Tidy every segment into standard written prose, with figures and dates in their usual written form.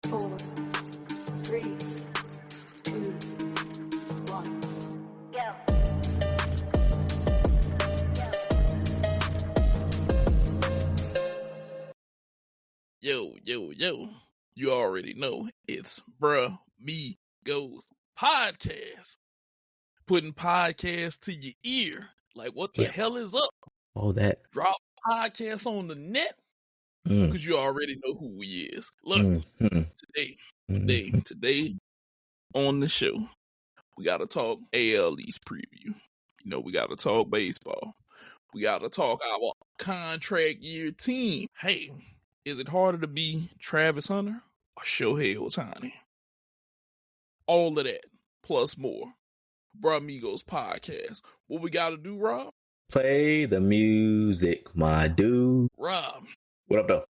4, 3, 2, 1, go. Yo. You already know it's Bruh Migos podcast. Putting podcasts to your ear. Like, what the hell is up? All that. Drop podcasts on the net. Because you already know who we is. Look, today on the show, we got to talk AL East preview. You know, we got to talk baseball. We got to talk our contract year team. Hey, is it harder to be Travis Hunter or Shohei Ohtani? All of that, plus more. Bruh Migos podcast. What we got to do, Rob? Play the music, my dude. Rob. What up, though?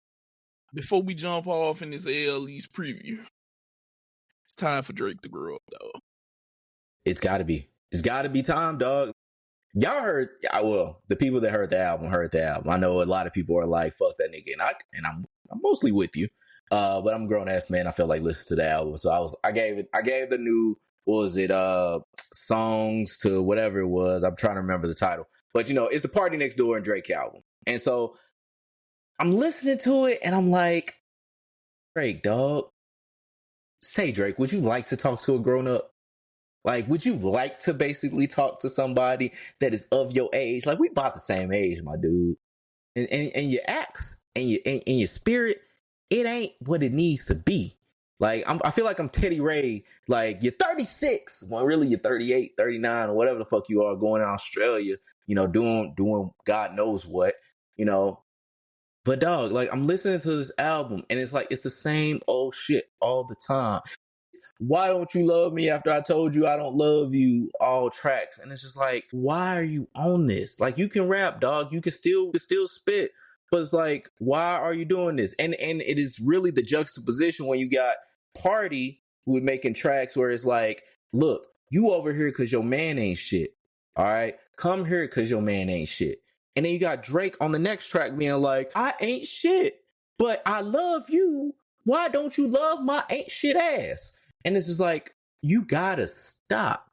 Before we jump off in this AL East preview, it's time for Drake to grow up, dog. It's got to be. It's got to be time, dog. Y'all heard, well, the people that heard the album. I know a lot of people are like, fuck that nigga. And I'm mostly with you. But I'm a grown ass man. I felt like listening to the album. So I gave the new, what was it, songs to whatever it was. I'm trying to remember the title. But, you know, it's the Party Next Door and Drake album. And so I'm listening to it and I'm like, Drake, dog. Say, Drake, would you like to talk to a grown up? Like, would you like to basically talk to somebody that is of your age? Like, we about the same age, my dude. And your acts and your spirit, it ain't what it needs to be. Like, I feel like I'm Teddy Ray. Like, you're 36. Well, really, you're 38, 39, or whatever the fuck you are going to Australia, you know, doing God knows what, you know. But, dog, like, I'm listening to this album, and it's like, it's the same old shit all the time. Why don't you love me after I told you I don't love you? All tracks. And it's just like, why are you on this? Like, you can rap, dog. You can still spit. But it's like, why are you doing this? And it is really the juxtaposition when you got Party with making tracks where it's like, look, you over here because your man ain't shit. All right? Come here because your man ain't shit. And then you got Drake on the next track being like, I ain't shit, but I love you. Why don't you love my ain't shit ass? And it's just like, you gotta stop,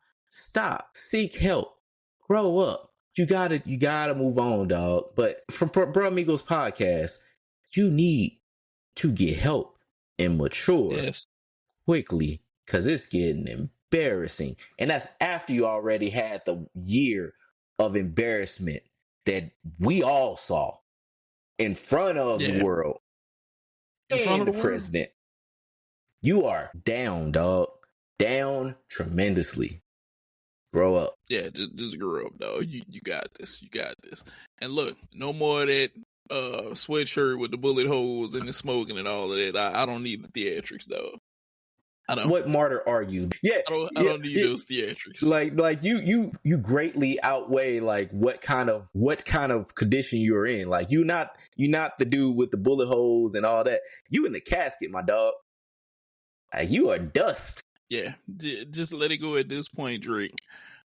seek help, grow up. You gotta move on, dog. But from Bruh Migos podcast, you need to get help and mature quickly, because it's getting embarrassing. And that's after you already had the year of embarrassment that we all saw in front of the world, in front of the president. You are down, dog. Down tremendously. Grow up. Yeah, just grow up, dog. You got this. You got this. And look, no more of that sweatshirt with the bullet holes and the smoking and all of that. I don't need the theatrics, dog. I don't. What martyr are you? Yeah, I don't need those theatrics. Like you greatly outweigh like what kind of condition you're in. Like you're not the dude with the bullet holes and all that. You in the casket, my dog. You are dust. Yeah, just let it go at this point, Drake.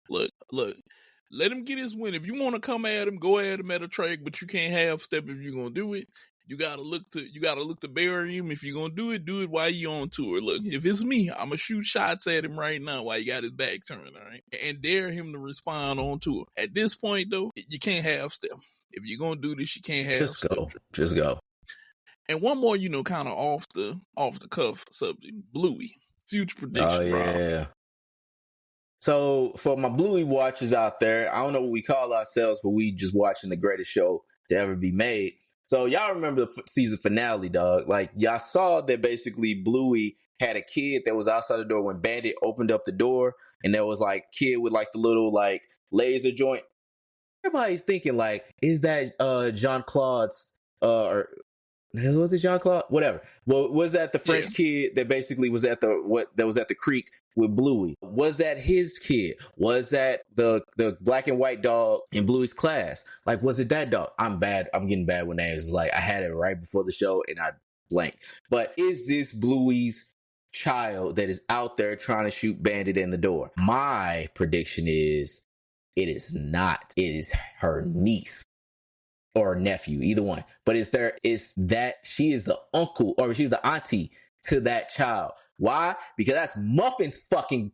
Look, let him get his win. If you want to come at him, go at him at a track, but you can't half step if you're gonna do it. You gotta look to bury him. If you're gonna do it while you on tour. Look, if it's me, I'm gonna shoot shots at him right now while he got his back turned, all right? And dare him to respond on tour. At this point, though, you can't half step. If you're gonna do this, you can't half step. Just go. And one more, you know, kind of off the cuff subject, Bluey. Future prediction. Oh, yeah. Rob. So for my Bluey watchers out there, I don't know what we call ourselves, but we just watching the greatest show to ever be made. So y'all remember the season finale, dog. Like, y'all saw that basically Bluey had a kid that was outside the door when Bandit opened up the door, and there was like kid with like the little like laser joint. Everybody's thinking like, is that Jean-Claude's or was it Jean-Claude? Whatever. Well, was that the French kid that basically was at the creek with Bluey? Was that his kid? Was that the black and white dog in Bluey's class? Like, was it that dog? I'm bad. I'm getting bad with names. Like, I had it right before the show and I blanked. But is this Bluey's child that is out there trying to shoot Bandit in the door? My prediction is it is not. It is her niece. Or nephew, either one. But it's that she is the uncle, or she's the auntie to that child. Why? Because that's Muffin's fucking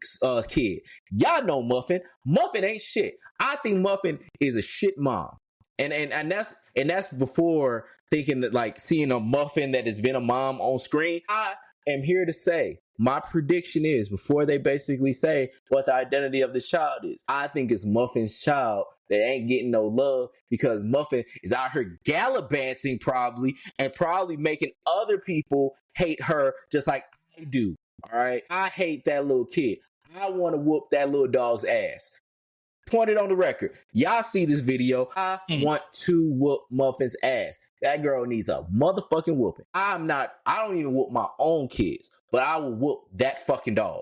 kid. Y'all know Muffin. Muffin ain't shit. I think Muffin is a shit mom. And that's before thinking that, like, seeing a Muffin that has been a mom on screen. I am here to say, my prediction is, before they basically say what the identity of this child is, I think it's Muffin's child that ain't getting no love because Muffin is out here gallivanting probably making other people hate her just like I do. All right. I hate that little kid. I want to whoop that little dog's ass. Point it on the record. Y'all see this video. I want to whoop Muffin's ass. That girl needs a motherfucking whooping. I don't even whoop my own kids, but I will whoop that fucking dog.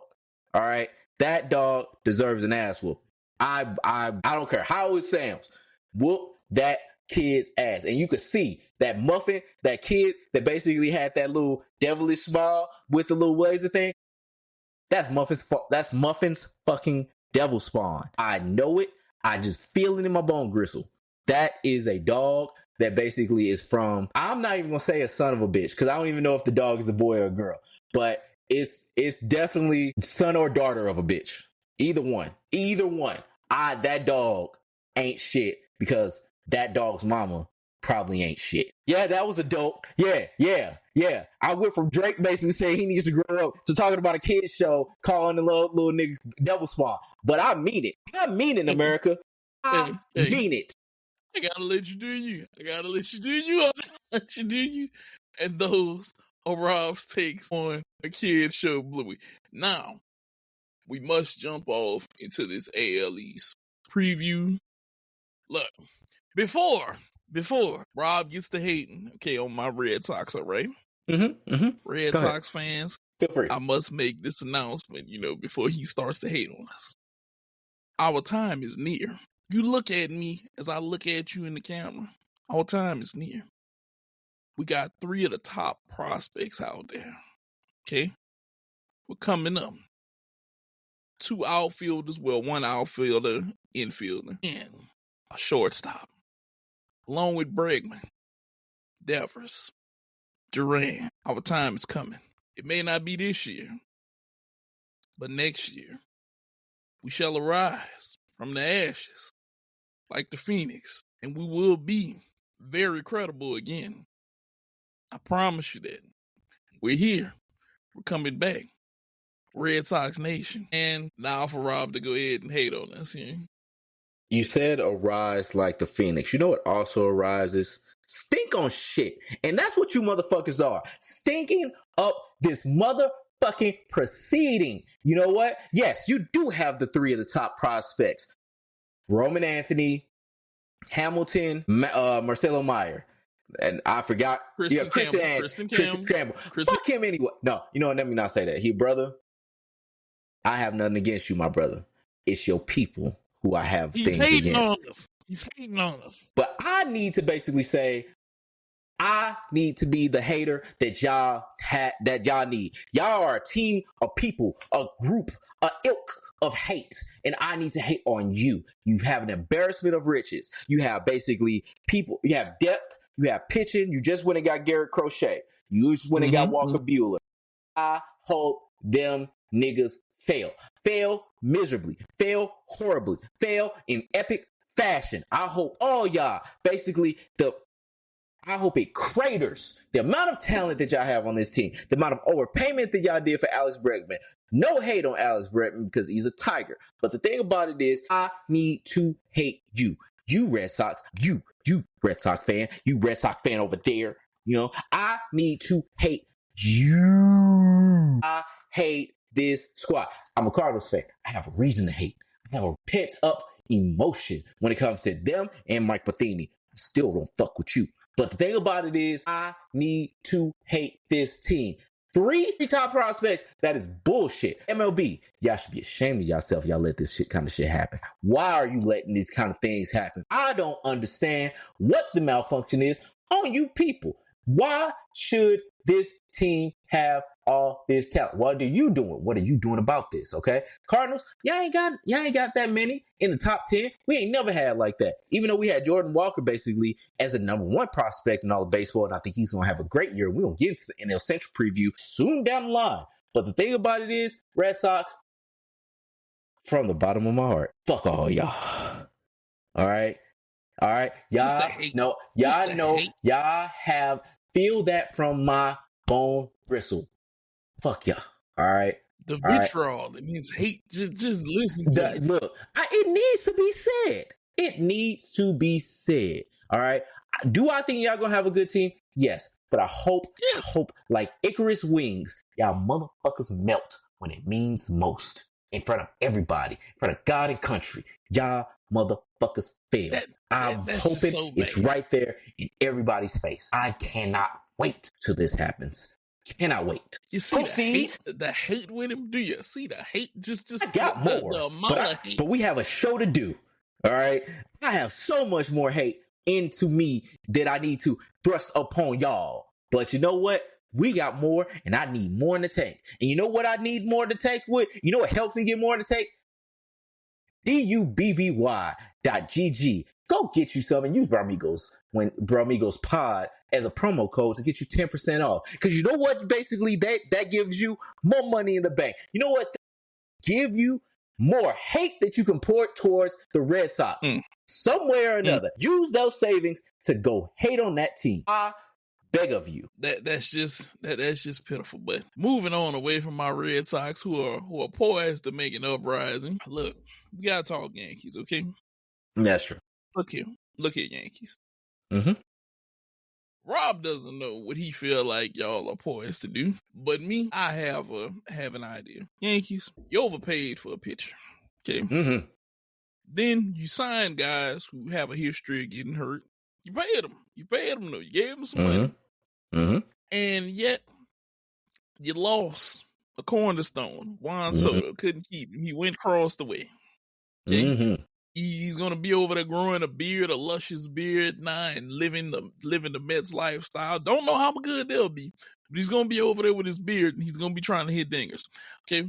All right. That dog deserves an ass whoop. I don't care how it sounds. Whoop that kid's ass. And you could see that Muffin, that kid that basically had that little devilish smile with the little laser thing. That's Muffin's fucking devil spawn. I know it. I just feel it in my bone gristle. That is a dog that basically is from, I'm not even gonna say a son of a bitch, because I don't even know if the dog is a boy or a girl, but it's definitely son or daughter of a bitch. Either one. That dog ain't shit because that dog's mama probably ain't shit. Yeah, that was a dope. Yeah. I went from Drake basically saying he needs to grow up to talking about a kid's show calling the little nigga devil spawn. But I mean it. I mean it, America. I mean it. I gotta let you do you. I gotta let you do you. Let you do you. And those are Rob's takes on a kid's show, Bluey. Now, we must jump off into this AL East preview. Look, before Rob gets to hating, okay, on my Red Sox, all right? Red Sox fans, I must make this announcement, before he starts to hate on us. Our time is near. You look at me as I look at you in the camera. Our time is near. We got 3 of the top prospects out there, okay? We're coming up. 2 outfielders, 1 outfielder, infielder, and a shortstop. Along with Bregman, Devers, Duran. Our time is coming. It may not be this year, but next year, we shall arise from the ashes like the Phoenix, and we will be very credible again. I promise you that. We're here. We're coming back. Red Sox Nation. And now for Rob to go ahead and hate on us here. You said arise like the Phoenix. You know what also arises? Stink on shit. And that's what you motherfuckers are. Stinking up this motherfucking proceeding. You know what? Yes, you do have the 3 of the top prospects. Roman Anthony, Hamilton, Marcelo Meyer. And I forgot. Christian Campbell. Fuck him anyway. No, you know what? Let me not say that. He, brother, I have nothing against you, my brother. It's your people who I have things against. He's hating on us. But I need to basically say, I need to be the hater that y'all need. Y'all are a team of people, a group, a ilk of hate, and I need to hate on you. You have an embarrassment of riches. You have basically people. You have depth. You have pitching. You just went and got Garrett Crochet. You just went and got Walker Buehler. I hope them niggas fail. Fail miserably. Fail horribly. Fail in epic fashion. I hope all y'all basically I hope it craters the amount of talent that y'all have on this team, the amount of overpayment that y'all did for Alex Bregman. No hate on Alex Bregman because he's a Tiger. But the thing about it is, I need to hate you. You Red Sox, you Red Sox fan, you Red Sox fan over there. I need to hate you. I hate this squad. I'm a Cardinals fan. I have a reason to hate. I have a pent up emotion when it comes to them and Mike Matheny. I still don't fuck with you. But the thing about it is, I need to hate this team. 3 top prospects, that is bullshit. MLB, y'all should be ashamed of yourself. Y'all let this kind of shit happen. Why are you letting these kind of things happen? I don't understand what the malfunction is on you people. Why should this team have all this talent. What are you doing? What are you doing about this? Okay. Cardinals, y'all ain't got that many in the top 10. We ain't never had like that. Even though we had Jordan Walker basically as the number one prospect in all of baseball, and I think he's going to have a great year. We're going to get into the NL Central preview soon down the line. But the thing about it is, Red Sox, from the bottom of my heart, fuck all y'all. All right. Y'all know, y'all have feel that from my bone bristle. Fuck y'all. All right. The vitriol, it means hate. Just listen to it. Look, it needs to be said. It needs to be said. All right. Do I think y'all gonna have a good team? Yes. But I hope like Icarus wings, y'all motherfuckers melt when it means most. In front of everybody, in front of God and country. Y'all motherfuckers fail. I'm hoping it's right there in everybody's face. I cannot wait till this happens. Cannot wait. You see the hate with him? Do you see the hate? Just I got more. The amount of hate. But we have a show to do. All right. I have so much more hate into me that I need to thrust upon y'all. But you know what? We got more, and I need more in the tank. And you know what I need more to take with? You know what helps me get more to take? DUBBY.GG. Go get you some and use Bruh Migos when Bruh Migos pod as a promo code to get you 10% off. Because you know what? Basically, that gives you more money in the bank. You know what? Give you more hate that you can pour towards the Red Sox. Some way or another. Use those savings to go hate on that team. Beg of you. That's just pitiful. But moving on away from my Red Sox, who are poised to make an uprising. Look, we gotta talk Yankees, okay? That's true. Look here, Yankees. Mm-hmm. Rob doesn't know what he feel like y'all are poised to do, but me, I have an idea. Yankees, you overpaid for a pitcher, okay? Mm-hmm. Then you sign guys who have a history of getting hurt. You paid them. Though. You gave them some money. Mm-hmm. And yet, you lost a cornerstone. Juan Soto couldn't keep him. He went across the way. Okay? He's going to be over there growing a beard, a luscious beard now, and living the Mets lifestyle. Don't know how good they'll be, but he's going to be over there with his beard, and he's going to be trying to hit dingers. Okay?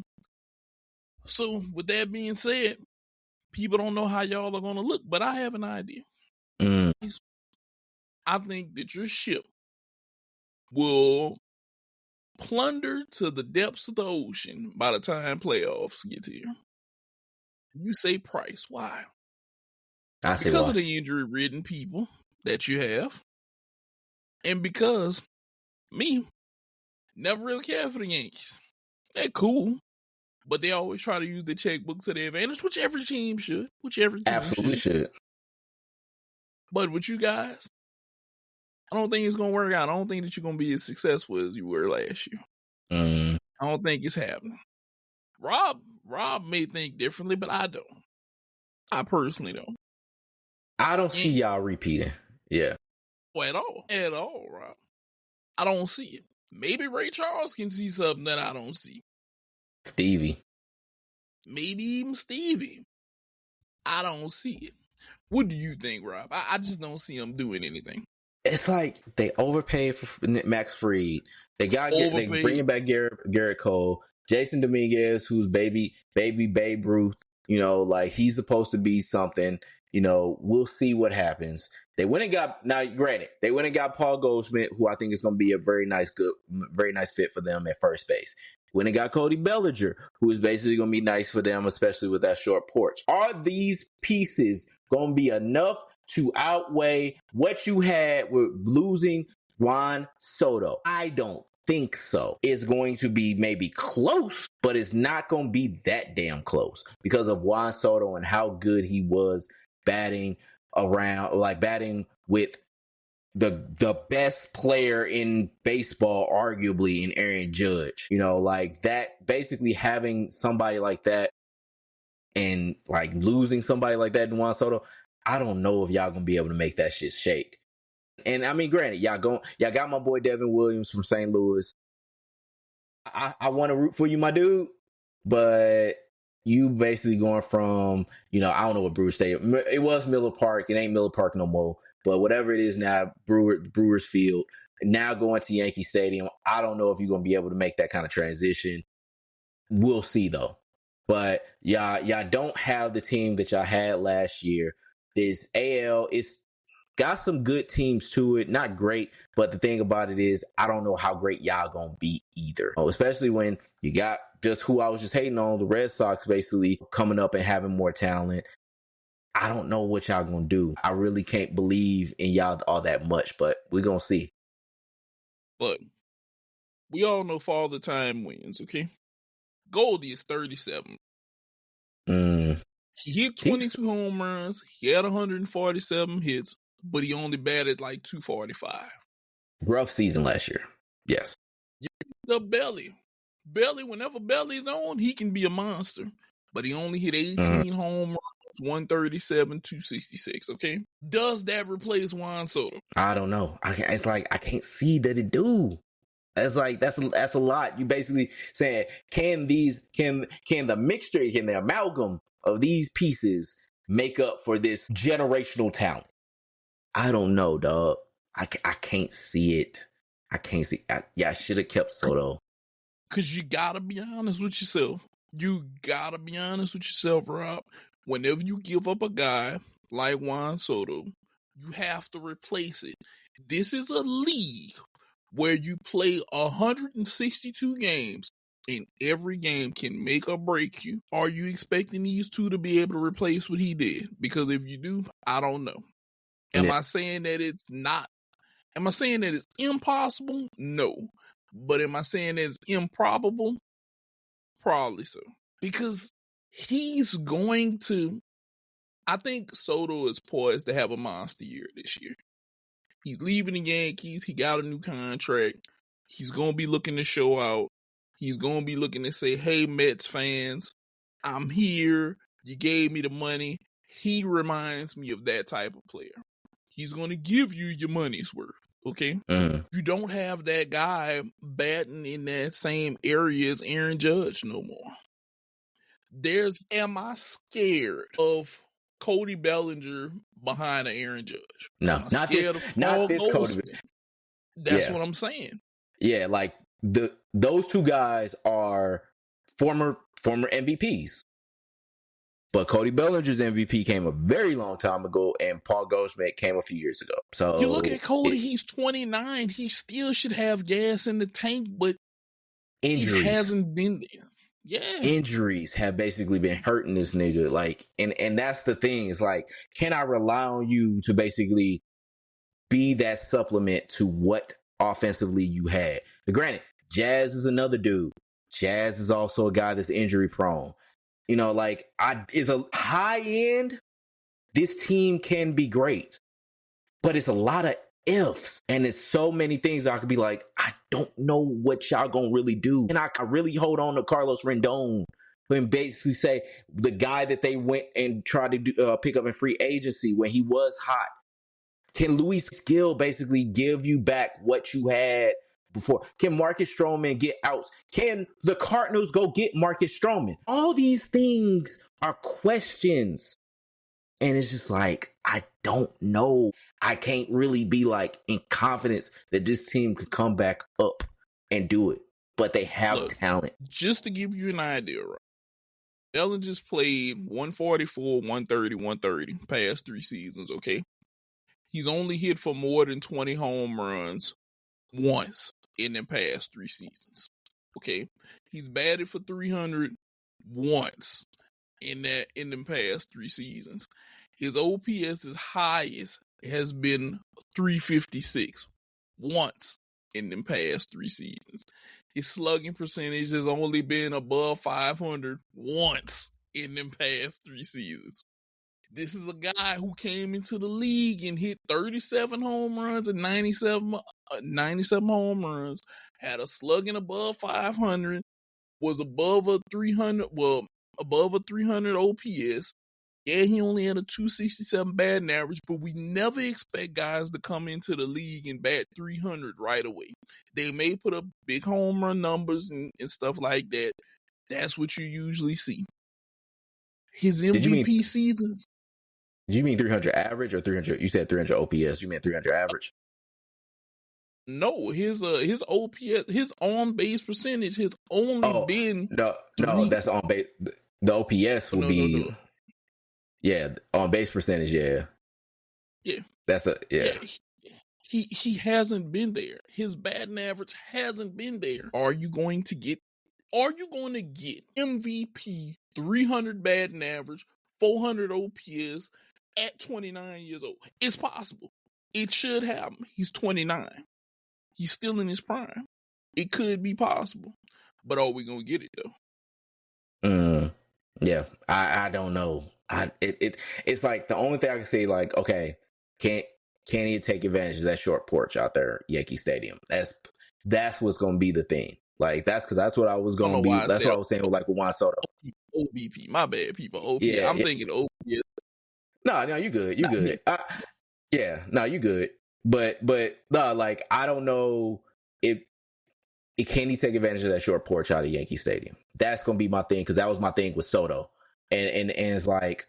So, with that being said, people don't know how y'all are going to look, but I have an idea. I think that your ship will plunder to the depths of the ocean by the time playoffs get here. You say Price. Why? Because of the injury-ridden people that you have. And because me, never really cared for the Yankees. They're cool. But they always try to use the checkbook to their advantage, which every team should. Absolutely should. But with you guys, I don't think it's going to work out. I don't think that you're going to be as successful as you were last year. I don't think it's happening. Rob may think differently, but I don't. I personally don't. I don't see y'all repeating. Yeah. Well, at all, Rob. I don't see it. Maybe Ray Charles can see something that I don't see. Stevie. Maybe even Stevie. I don't see it. What do you think, Rob? I just don't see him doing anything. It's like they overpaid for Max Fried. They bringing back Garrett Cole, Jason Dominguez, who's baby Babe Ruth. You know, like he's supposed to be something. You know, we'll see what happens. They went and got Paul Goldschmidt, who I think is going to be a very nice fit for them at first base. Went and got Cody Bellinger, who is basically going to be nice for them, especially with that short porch. Are these pieces going to be enough to outweigh what you had with losing Juan Soto? I don't think so. It's going to be maybe close, but it's not going to be that damn close because of Juan Soto and how good he was batting with the best player in baseball, arguably, in Aaron Judge. You know, like that, basically having somebody like that and like losing somebody like that in Juan Soto, I don't know if y'all gonna be able to make that shit shake. And I mean, granted, y'all got my boy Devin Williams from St. Louis. I want to root for you, my dude, but you basically going from, you know, I don't know what Brewers Stadium. It was Miller Park. It ain't Miller Park no more. But whatever it is now, Brewers Field. Now going to Yankee Stadium, I don't know if you're going to be able to make that kind of transition. We'll see, though. But y'all don't have the team that y'all had last year. This AL, it's got some good teams to it. Not great, but the thing about it is, I don't know how great y'all going to be either. Especially when you got just who I was just hating on, the Red Sox basically coming up and having more talent. I don't know what y'all going to do. I really can't believe in y'all all that much, but we're going to see. But we all know Father Time wins, okay? Goldie is 37. He hit 22 home runs. He had 147 hits, but he only batted like 245. Rough season last year. Yes. The Belly, whenever Belly's on, he can be a monster. But he only hit 18 home runs, 137, 266, okay? Does that replace Juan Soto? I don't know. It's like I can't see that it do. That's like that's a lot. You basically saying, can the mixture, can the amalgam of these pieces make up for this generational talent? I don't know, dog. I can't see it. I can't see. I should have kept Soto. Because you gotta be honest with yourself. Rob. Whenever you give up a guy like Juan Soto, you have to replace it. This is a league where you play 162 games and every game can make or break you. Are you expecting these two to be able to replace what he did? Because if you do, I don't know. Am I saying that it's not? Am I saying that it's impossible? No. But am I saying that it's improbable? Probably so. Because he's going to, I think Soto is poised to have a monster year this year. He's leaving the Yankees. He got a new contract. He's going to be looking to show out. He's going to be looking to say, hey, Mets fans, I'm here. You gave me the money. He reminds me of that type of player. He's going to give you your money's worth, okay? You don't have that guy batting in that same area as Aaron Judge no more. Am I scared of Cody Bellinger behind an Aaron Judge? No, not this Cody. That's what I'm saying. Yeah, like those two guys are former MVPs. But Cody Bellinger's MVP came a very long time ago, and Paul Goldschmidt came a few years ago. So you look at Cody; he's 29. He still should have gas in the tank, but injuries he hasn't been there. Yeah, injuries have basically been hurting this nigga. Like, and that's the thing. It's like, can I rely on you to basically be that supplement to what offensively you had? But granted, Jazz is another dude. Jazz is also a guy that's injury prone. You know, like, is a high end. This team can be great, but it's a lot of ifs, and it's so many things I could be like, I don't know what y'all gonna really do. And I really hold on to Carlos Rendon and basically say the guy that they went and tried to do, pick up in free agency when he was hot. Can Luis Gil basically give you back what you had before? Can Marcus Stroman get outs? Can the Cardinals go get Marcus Stroman? All these things are questions. And it's just like, I don't know. I can't really be like in confidence that this team could come back up and do it. But they have talent. Just to give you an idea, right? Bellinger's played 144, 130, 130 past 3 seasons, okay? He's only hit for more than 20 home runs once in the past 3 seasons. Okay. He's batted for 300 once in the past 3 seasons. His OPS's highest has been 356 once in the past 3 seasons. His slugging percentage has only been above 500 once in the past 3 seasons. This is a guy who came into the league and hit 37 home runs and 97 home runs, had a slugging above 500, was above a 300 OPS. Yeah, he only had a 267 batting average, but we never expect guys to come into the league and bat 300 right away. They may put up big home run numbers and stuff like that. That's what you usually see. His MVP seasons. Do you mean 300 average or 300? You said 300 OPS. You meant 300 average? No, his OPS, his on base percentage has only been no, three. that's on base. The OPS would be on base percentage. Yeah, that's He hasn't been there. His batting average hasn't been there. Are you going to get MVP 300 batting average, 400 OPS at 29 years old? It's possible. It should happen. He's 29. He's still in his prime. It could be possible. But are we going to get it though? Yeah. I don't know. It's like the only thing I can say, like, okay, can he take advantage of that short porch out there, Yankee Stadium? That's what's going to be the thing. Like that's what I was going to be. That's what I was saying with like with Juan Soto. OBP, my bad, people. OBP. I'm thinking OBP. No, you good. You good. You good. But no, like I don't know if can he take advantage of that short porch out of Yankee Stadium. That's going to be my thing because that was my thing with Soto, and it's like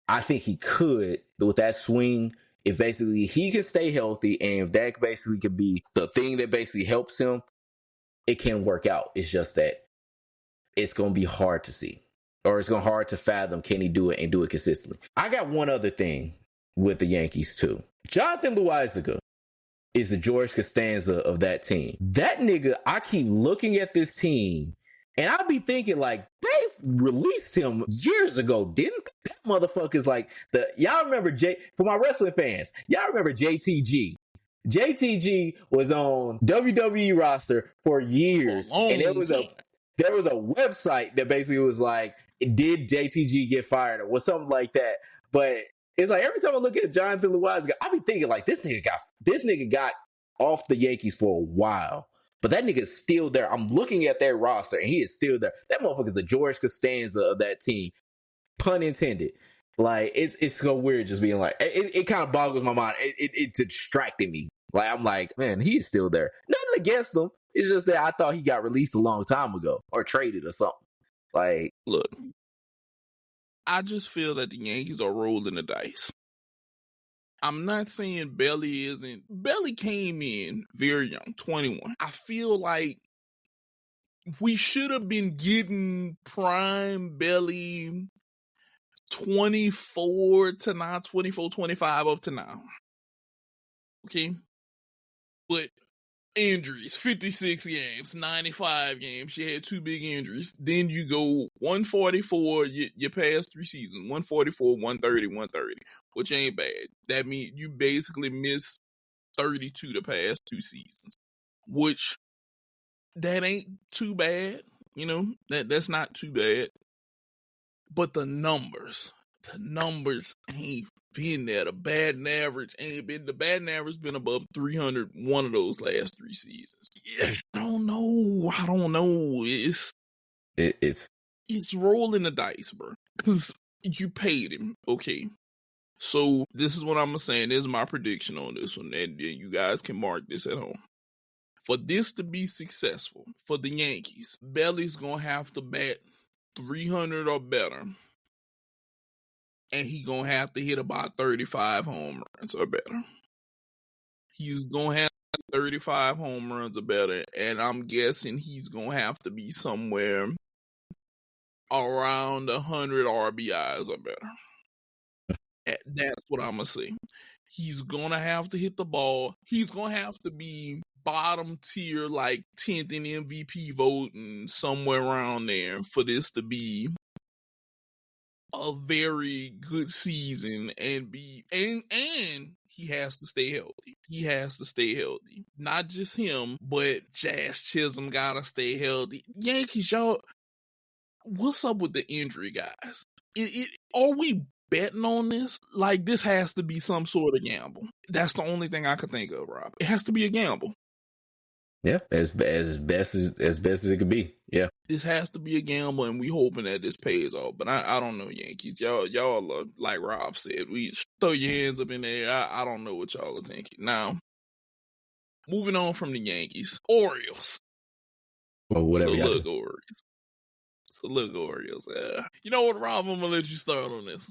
I think he could with that swing. If basically he can stay healthy and if that basically could be the thing that basically helps him, it can work out. It's just that it's going to be hard to see or it's going to be hard to fathom. Can he do it and do it consistently? I got one other thing with the Yankees too. Jonathan Loaisiga is the George Costanza of that team. That nigga, I keep looking at this team and I be thinking like they released him years ago, didn't that motherfucker's like y'all remember for my wrestling fans, y'all remember JTG. JTG was on WWE roster for years. And there was a website that basically was like, did JTG get fired or something like that? But it's like every time I look at Jonathan Loaisiga, I be thinking like this nigga got off the Yankees for a while. But that nigga is still there. I'm looking at their roster, and he is still there. That motherfucker is the George Costanza of that team. Pun intended. Like, it's so weird just being like, it kind of boggles my mind. It distracted me. Like, I'm like, man, he is still there. Nothing against him. It's just that I thought he got released a long time ago or traded or something. Like, look, I just feel that the Yankees are rolling the dice. I'm not saying Belly isn't. Belly came in very young, 21. I feel like we should have been getting prime Belly 24 to now, 24, 25 up to now. Okay? But injuries, 56 games, 95 games. She had two big injuries. Then you go 144, you pass 3 seasons. 144, 130, 130, which ain't bad. That means you basically missed 32 the past 2 seasons, which that ain't too bad. You know, that's not too bad. But the numbers ain't been there. The batting average ain't been. The batting average been above 300 one of those last 3 seasons. Yeah, I don't know. It's rolling the dice, bro. Because you paid him, okay. So this is what I'm saying. This is my prediction on this one, and you guys can mark this at home. For this to be successful for the Yankees, Belly's gonna have to bat 300 or better. And he's going to have to hit about 35 home runs or better. He's going to have 35 home runs or better. And I'm guessing he's going to have to be somewhere around 100 RBIs or better. That's what I'm going to say. He's going to have to hit the ball. He's going to have to be bottom tier, like 10th in MVP voting, somewhere around there for this to be a very good season and he has to stay healthy. He has to stay healthy. Not just him, but Jazz Chisholm gotta stay healthy. Yankees, y'all, what's up with the injury, guys? Are we betting on this? Like, this has to be some sort of gamble. That's the only thing I can think of, Rob. It has to be a gamble. Yeah, as best as it could be. Yeah, this has to be a gamble, and we hoping that this pays off. But I don't know, Yankees. Y'all are, like Rob said, we throw your hands up in the air. I don't know what y'all are thinking. Now, moving on from the Yankees, Orioles. Or whatever. So look, Orioles. You know what, Rob? I'm gonna let you start on this.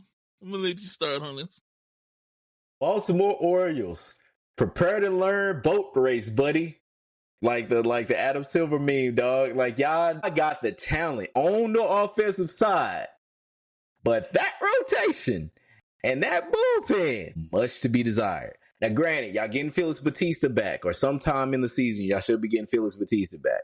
Baltimore Orioles. Prepare to learn boat race, buddy. Like the Adam Silver meme, dog. Like, y'all got the talent on the offensive side. But that rotation and that bullpen, much to be desired. Now, granted, y'all getting Felix Bautista back, or sometime in the season, y'all should be getting Felix Bautista back.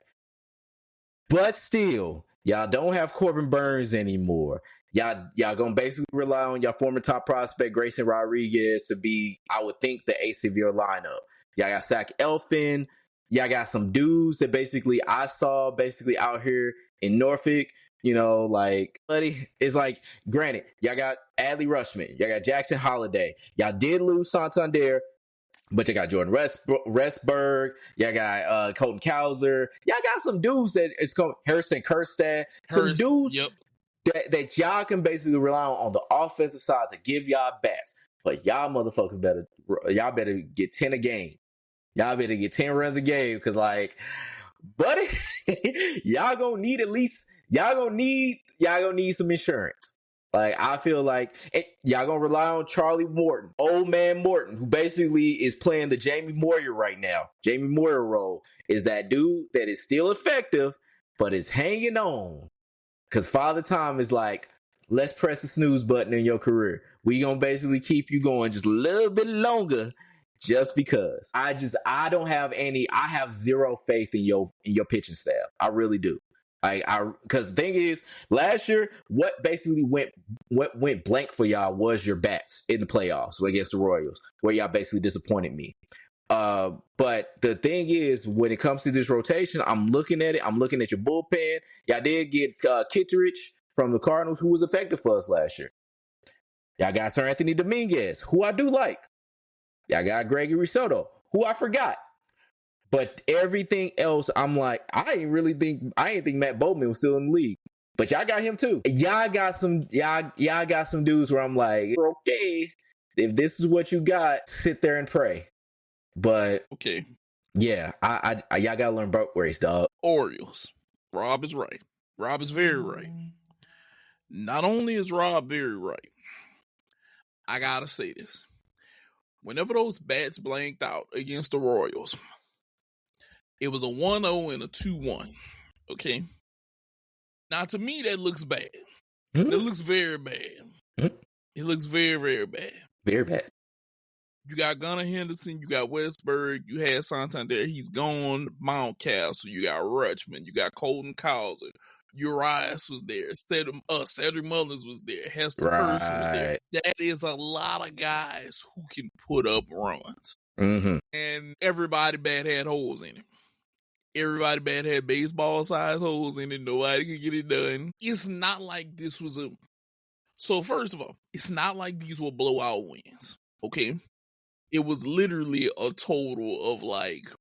But still, y'all don't have Corbin Burns anymore. Y'all gonna basically rely on y'all former top prospect Grayson Rodriguez to be, I would think, the ace of your lineup. Y'all got Zach Eflin. Y'all got some dudes that basically I saw basically out here in Norfolk. You know, like, buddy, it's like, granted, y'all got Adley Rutschman, y'all got Jackson Holiday, y'all did lose Santander, but you got Jordan Restberg, y'all got Colton Cowser, y'all got some dudes that it's called Harrison Kerstad, some dudes that y'all can basically rely on the offensive side to give y'all bats. But y'all motherfuckers better get 10 a game. Y'all better get 10 runs a game, because, like, buddy, y'all gonna need some insurance. Like, I feel like y'all gonna rely on Charlie Morton, old man Morton, who basically is playing the Jamie Moyer right now. Jamie Moyer role is that dude that is still effective, but is hanging on. Because Father Time is like, let's press the snooze button in your career. We gonna basically keep you going just a little bit longer. Just because I have zero faith in your pitching staff. I really do. Because the thing is, last year, what basically went blank for y'all was your bats in the playoffs against the Royals, where y'all basically disappointed me. But the thing is, when it comes to this rotation, I'm looking at it. I'm looking at your bullpen. Y'all did get Kittredge from the Cardinals, who was effective for us last year. Y'all got Sir Anthony Dominguez, who I do like. Y'all got Gregory Soto, who I forgot. But everything else, I'm like, I didn't think Matt Bowman was still in the league. But y'all got him too. Y'all got some dudes where I'm like, okay, if this is what you got, sit there and pray. But okay, yeah, y'all gotta learn boat race, dog. Orioles. Rob is right. Rob is very right. Not only is Rob very right, I gotta say this. Whenever those bats blanked out against the Royals, it was a 1-0 and a 2-1. Okay? Now, to me, that looks bad. That looks very bad. It looks very, very bad. Very bad. You got Gunnar Henderson, you got Westberg, you had Santander, he's gone. Mountcastle, you got Rutschman, you got Colton Cowser, Urias was there, Cedric Mullins was there, Hester Person was there. That is a lot of guys who can put up runs. Mm-hmm. And everybody bad had holes in it. Everybody bad had baseball-sized holes in it. Nobody could get it done. It's not like this was a... So, first of all, it's not like these were blowout wins, okay? It was literally a total of, like,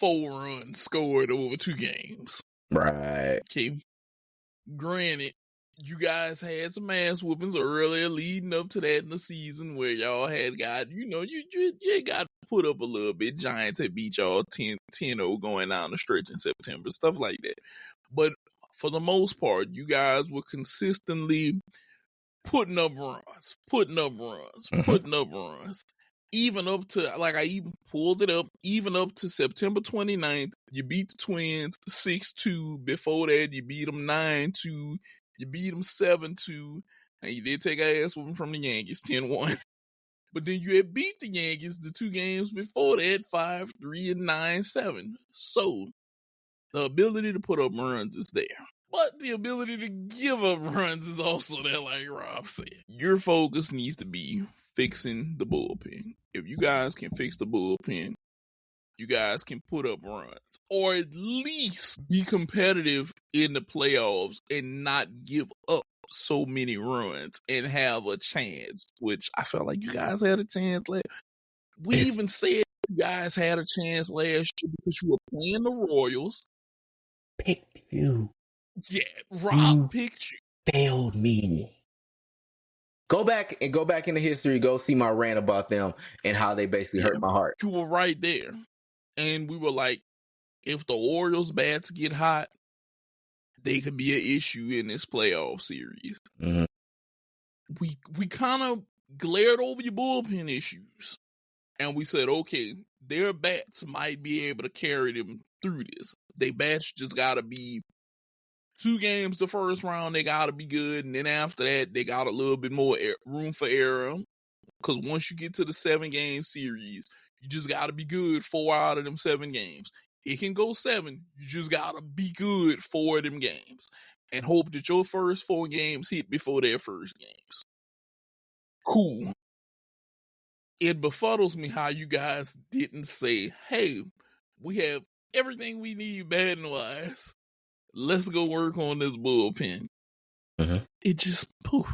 4 runs scored over 2 games. Right. Okay. Granted, you guys had some ass whoopings earlier leading up to that in the season where y'all had got, you got to put up a little bit. Giants had beat y'all 10-0 going down the stretch in September, stuff like that. But for the most part, you guys were consistently putting up runs. Even up to, like, I even pulled it up, even up to September 29th, you beat the Twins 6-2. Before that, you beat them 9-2. You beat them 7-2. And you did take an ass whooping from the Yankees 10-1. But then you had beat the Yankees the 2 games before that 5-3 and 9-7. So the ability to put up runs is there. But the ability to give up runs is also there, like Rob said. Your focus needs to be fixing the bullpen. If you guys can fix the bullpen, you guys can put up runs. Or at least be competitive in the playoffs and not give up so many runs and have a chance, which I felt like you guys had a chance last. We even said you guys had a chance last year because you were playing the Royals. Picked you. Yeah, Rob picked you. Failed me. Go back into history. Go see my rant about them and how they basically hurt my heart. You were right there. And we were like, if the Orioles bats get hot, they could be an issue in this playoff series. Mm-hmm. We kind of glared over your bullpen issues. And we said, okay, their bats might be able to carry them through this. They bats just got to be 2 games the first round. They got to be good. And then after that, they got a little bit more room for error. Because once you get to the 7-game series, you just got to be good 4 out of them 7 games. It can go 7. You just got to be good 4 of them games. And hope that your first 4 games hit before their first games. Cool. It befuddles me how you guys didn't say, hey, we have everything we need batting wise. Let's go work on this bullpen. Mm-hmm. It just poof.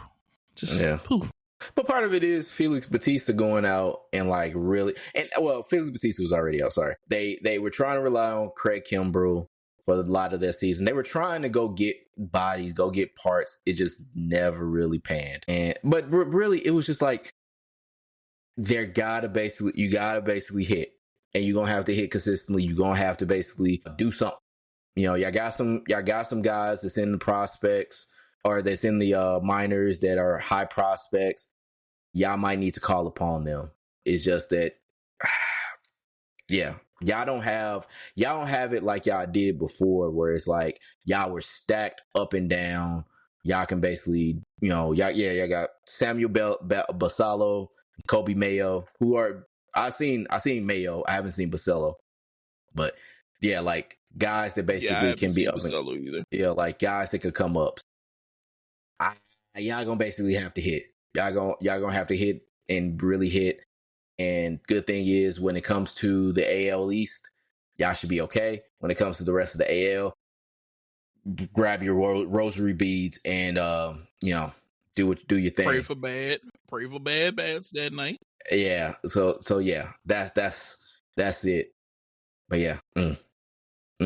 Poof. But part of it is Felix Bautista going out and like really, and well, Felix Bautista was already out. Sorry, they were trying to rely on Craig Kimbrell for a lot of their season. They were trying to go get bodies, go get parts. It just never really panned. But really, it was just like you gotta basically hit, and you're gonna have to hit consistently. You're gonna have to basically do something. You know, y'all got some guys that's in the prospects or that's in the minors that are high prospects. Y'all might need to call upon them. It's just that, yeah, y'all don't have it like y'all did before, where it's like y'all were stacked up and down. Y'all can basically, you know, y'all got Samuel Basallo, Kobe Mayo, who are I've seen Mayo. I haven't seen Basallo, but yeah, like guys that basically can be up. Yeah, like guys that could come up. Y'all gonna basically have to hit. Y'all gonna have to hit and really hit. And good thing is, when it comes to the AL East, y'all should be okay. When it comes to the rest of the AL, grab your rosary beads and you know, do your thing. Pray for bad bats that night. Yeah. So yeah, that's it. But yeah.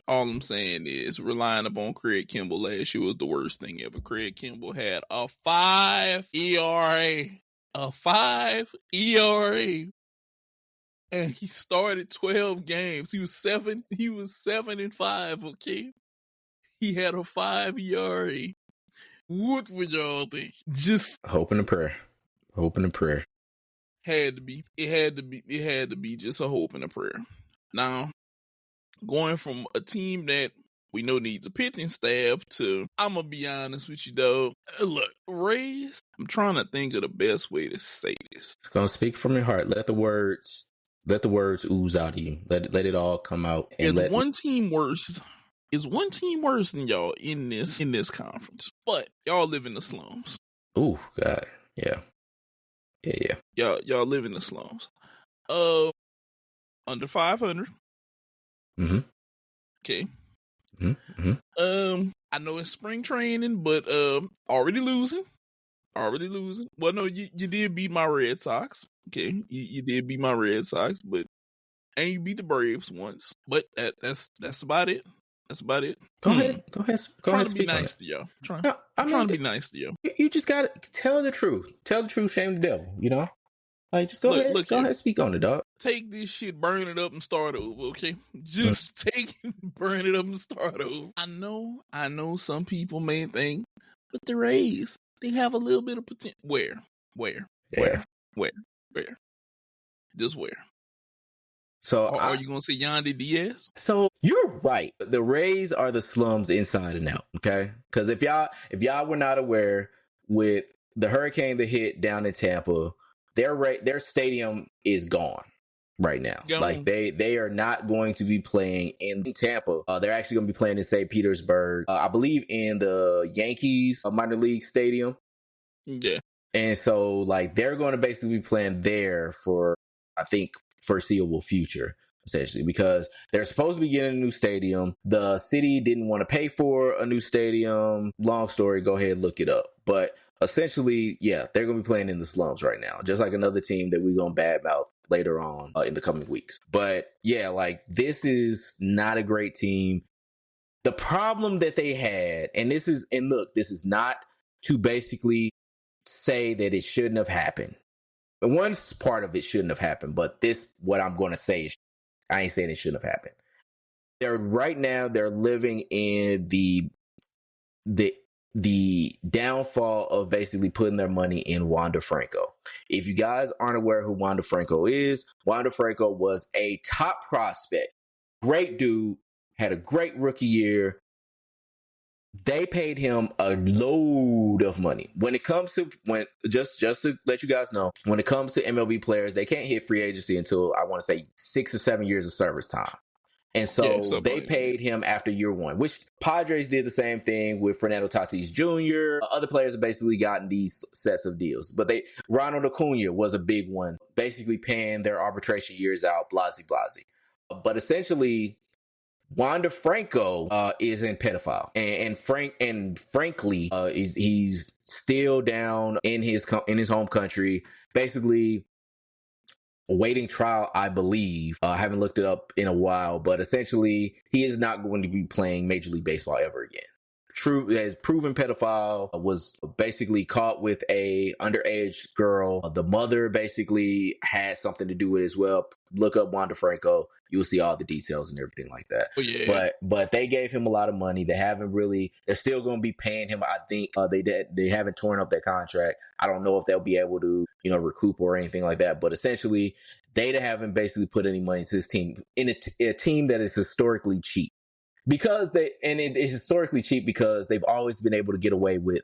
All I'm saying is relying upon Craig Kimbrell last year was the worst thing ever. Craig Kimbrell had a 5 ERA. A 5 ERA. And he started 12 games. He was 7-5, okay? He had a 5 ERA. What would y'all think? Just hoping and prayer. Had to be. It had to be just a hope and a prayer. Now, going from a team that we know needs a pitching staff to, I'm going to be honest with you, though. Look, Rays, I'm trying to think of the best way to say this. It's going to speak from your heart. Let the words ooze out of you. Let it all come out. And Is one team worse than y'all in this conference? But y'all live in the slums. Oh, God. Yeah. Y'all live in the slums. Under 500. Mm-hmm. Okay. Mm-hmm. I know it's spring training, but already losing. Well, no, you did beat my Red Sox. Okay, you did beat my Red Sox, and you beat the Braves once. But that's about it. That's about it. Go ahead. Trying to be nice to y'all. Trying to be nice to y'all. You just gotta tell the truth. Tell the truth. Shame the devil. You know. Like, just go ahead. Go ahead. Speak on it, dog. Take this shit, burn it up, and start over. Okay, just take it, burn it up, and start over. I know. Some people may think, but the Rays, they have a little bit of potential. Where? Just where? So are you gonna say Yandy Diaz? So you're right. The Rays are the slums inside and out. Okay, because if y'all were not aware, with the hurricane that hit down in Tampa, their stadium is gone right now. Like they are not going to be playing in Tampa. They're actually going to be playing in St. Petersburg. I believe in the Yankees minor league stadium. Yeah. And so like they're going to basically be playing there for, I think, foreseeable future, essentially, because they're supposed to be getting a new stadium. The city didn't want to pay for a new stadium. Long story, go ahead, look it up. But essentially, yeah, they're going to be playing in the slums right now, just like another team that we're going to badmouth later on in the coming weeks. But yeah, like this is not a great team. The problem that they had, this is not to basically say that it shouldn't have happened. One part of it shouldn't have happened, but what I'm going to say is, I ain't saying it shouldn't have happened. They're living in the the downfall of basically putting their money in Wander Franco. If you guys aren't aware who Wander Franco is, Wander Franco was a top prospect. Great dude, had a great rookie year. They paid him a load of money. When it comes to just to let you guys know, when it comes to MLB players, they can't hit free agency until I want to say 6 or 7 years of service time. And so they paid him after year one, which Padres did the same thing with Fernando Tatis Jr. Other players have basically gotten these sets of deals, but Ronald Acuna was a big one, basically paying their arbitration years out, blasey. But essentially, Wander Franco is in pedophile, and frankly, he's still down in his home country, basically awaiting trial, I believe. I haven't looked it up in a while, but essentially, he is not going to be playing Major League Baseball ever again. As proven pedophile, was basically caught with a underage girl. The mother basically had something to do with it as well. Look up Wander Franco. You will see all the details and everything like that. Oh, yeah. But they gave him a lot of money. They're still going to be paying him. I think they haven't torn up their contract. I don't know if they'll be able to, recoup or anything like that. But essentially, they haven't basically put any money into this team in a team that is historically cheap. It is historically cheap because they've always been able to get away with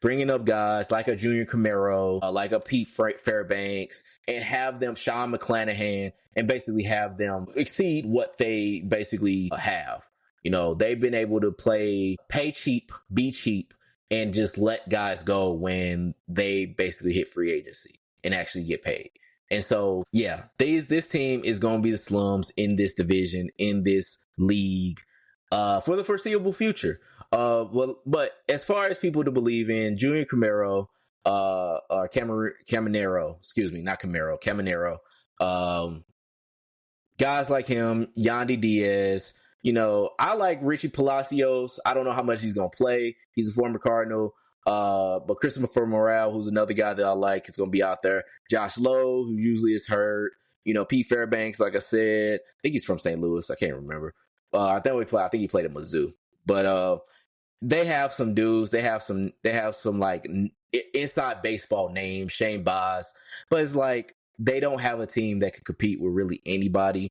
bringing up guys like a Junior Camaro, like a Pete Fairbanks, and have them, Sean McClanahan, and basically have them exceed what they basically have. They've been able to pay cheap, be cheap, and just let guys go when they basically hit free agency and actually get paid. And so, yeah, this team is going to be the slums in this division, in this league, for the foreseeable future. But as far as people to believe in, Junior Caminero, Caminero, excuse me, not Camaro, Caminero, guys like him, Yandy Diaz, I like Richie Palacios. I don't know how much he's going to play. He's a former Cardinal. But Christopher Morale, who's another guy that I like, is going to be out there. Josh Lowe, who usually is hurt. Pete Fairbanks, like I said, I think he's from St. Louis. I can't remember. I think he played at Mizzou. But they have some dudes. They have some like inside baseball names, Shane Baz. But it's like they don't have a team that can compete with really anybody.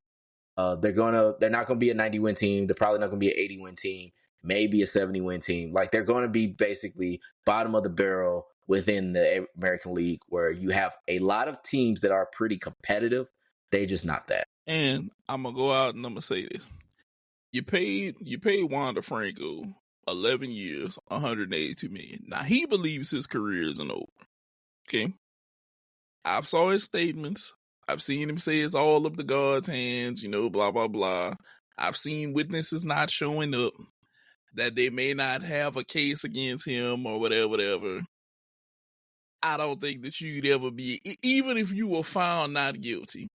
They're not gonna be a 90-win team. They're probably not gonna be an 80-win team. Maybe a 70-win team. Like, they're going to be basically bottom of the barrel within the American League, where you have a lot of teams that are pretty competitive. They just not that. And I'm gonna go out and I'm gonna say this: you paid Wander Franco 11 years, $182 million. Now he believes his career isn't over. Okay, I've saw his statements. I've seen him say it's all up to God's hands. Blah blah blah. I've seen witnesses not showing up, that they may not have a case against him or whatever. I don't think that you'd ever be, even if you were found not guilty,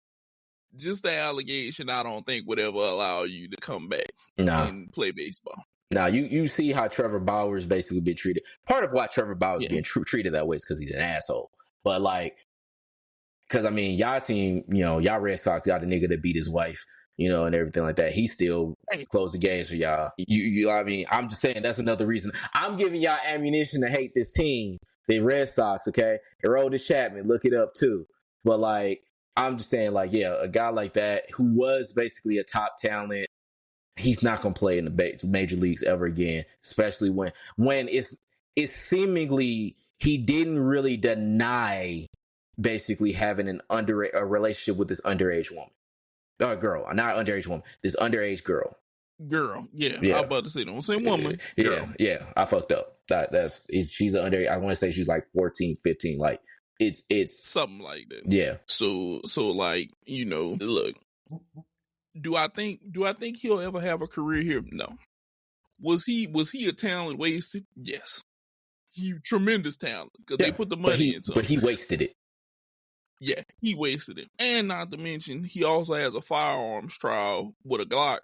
just the allegation, I don't think would ever allow you to come back and play baseball. Now, you see how Trevor Bauer's basically been treated. Part of why Trevor Bauer's being treated that way is because he's an asshole. But because y'all team, y'all Red Sox, y'all the nigga that beat his wife, and everything like that. He still closed the games for y'all. I'm just saying that's another reason. I'm giving y'all ammunition to hate this team, the Red Sox, okay? Aroldis Chapman, look it up too. But I'm just saying, a guy like that who was basically a top talent, he's not going to play in the major leagues ever again, especially when it's seemingly he didn't really deny basically having a relationship with this underage woman. Girl, not underage woman. This underage girl. Yeah. I was about to say, don't say woman. Girl. Yeah. I fucked up. She's an underage. I want to say she's 14, 15. It's something like that. Yeah. So look. Do I think he'll ever have a career here? No. Was he a talent wasted? Yes. He tremendous talent because they put the money into him. But he wasted it. Yeah, he wasted it. And not to mention, he also has a firearms trial with a Glock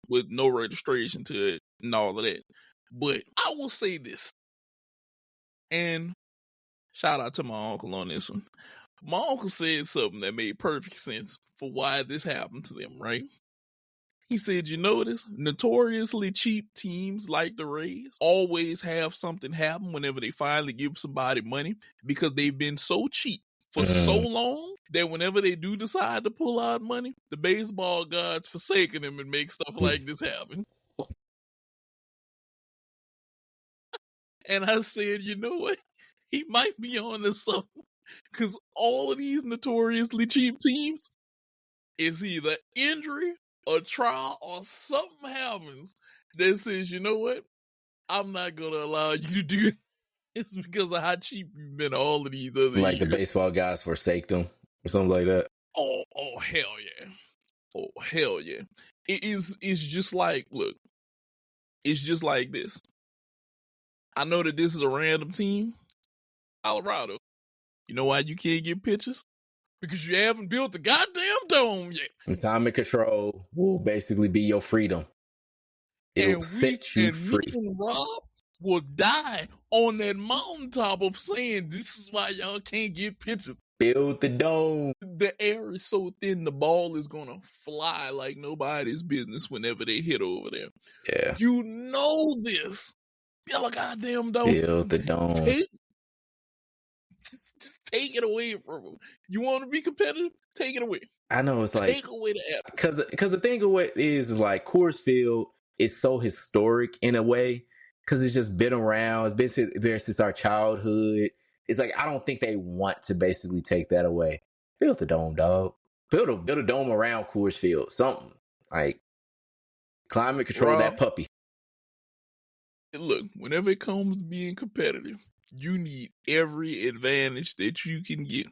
with no registration to it and all of that. But I will say this, and shout out to my uncle on this one. My uncle said something that made perfect sense for why this happened to them, right? He said, you notice notoriously cheap teams like the Rays always have something happen whenever they finally give somebody money because they've been so cheap for so long that whenever they do decide to pull out money, the baseball gods forsaken them and make stuff like this happen. And I said, you know what? He might be on to something because all of these notoriously cheap teams, it's either injury or trial or something happens that says, you know what? I'm not going to allow you to do this because of how cheap you've been all of these other Like years. the baseball guys forsake them or something like that. Oh, hell yeah. Oh, hell yeah. It's just like, look, it's just like this. I know that this is a random team, Colorado. You know why you can't get pitchers? Because you haven't built the goddamn dome yet. The climate control will basically be your freedom. It'll set you free. Me and Rob will die on that mountaintop of saying this is why y'all can't get pitchers. Build the dome. The air is so thin, the ball is gonna fly like nobody's business whenever they hit over there. Yeah. You know this. Build a goddamn dome. Build the dome. Just take it away from them. You want to be competitive? Take it away. I know it's like take away the app. Because the thing of what is like Coors Field is so historic in a way because it's just been around. It's been there since our childhood. It's like I don't think they want to basically take that away. Build the dome, dog. Build a dome around Coors Field. Something like climate control that puppy. Look, whenever it comes to being competitive, you need every advantage that you can get.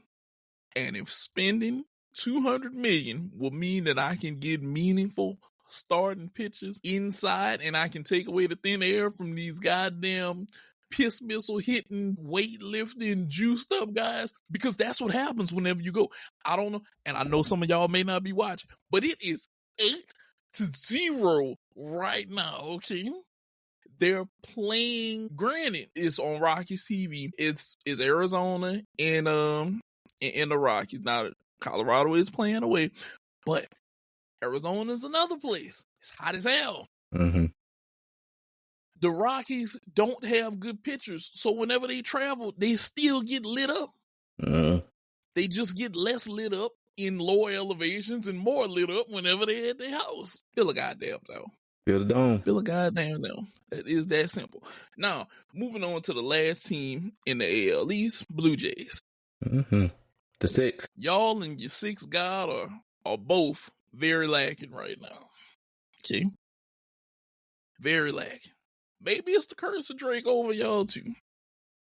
And if spending $200 million will mean that I can get meaningful starting pitchers inside and I can take away the thin air from these goddamn piss missile hitting, weightlifting, juiced up guys, because that's what happens whenever you go. I don't know, and I know some of y'all may not be watching, but it is 8-0 right now, okay? They're playing, granted, it's on Rockies TV. It's Arizona and the Rockies. Now, Colorado is playing away, but Arizona's another place. It's hot as hell. Mm-hmm. The Rockies don't have good pitchers, so whenever they travel, they still get lit up. Mm-hmm. They just get less lit up in lower elevations and more lit up whenever they're at their house. Build a goddamn dome. Build a dome. Build a goddamn dome. It is that simple. Now, moving on to the last team in the AL East, Blue Jays. Mm-hmm. The six. Y'all and your sixth god are both very lacking right now. Okay? Very lacking. Maybe it's the curse of Drake over y'all too.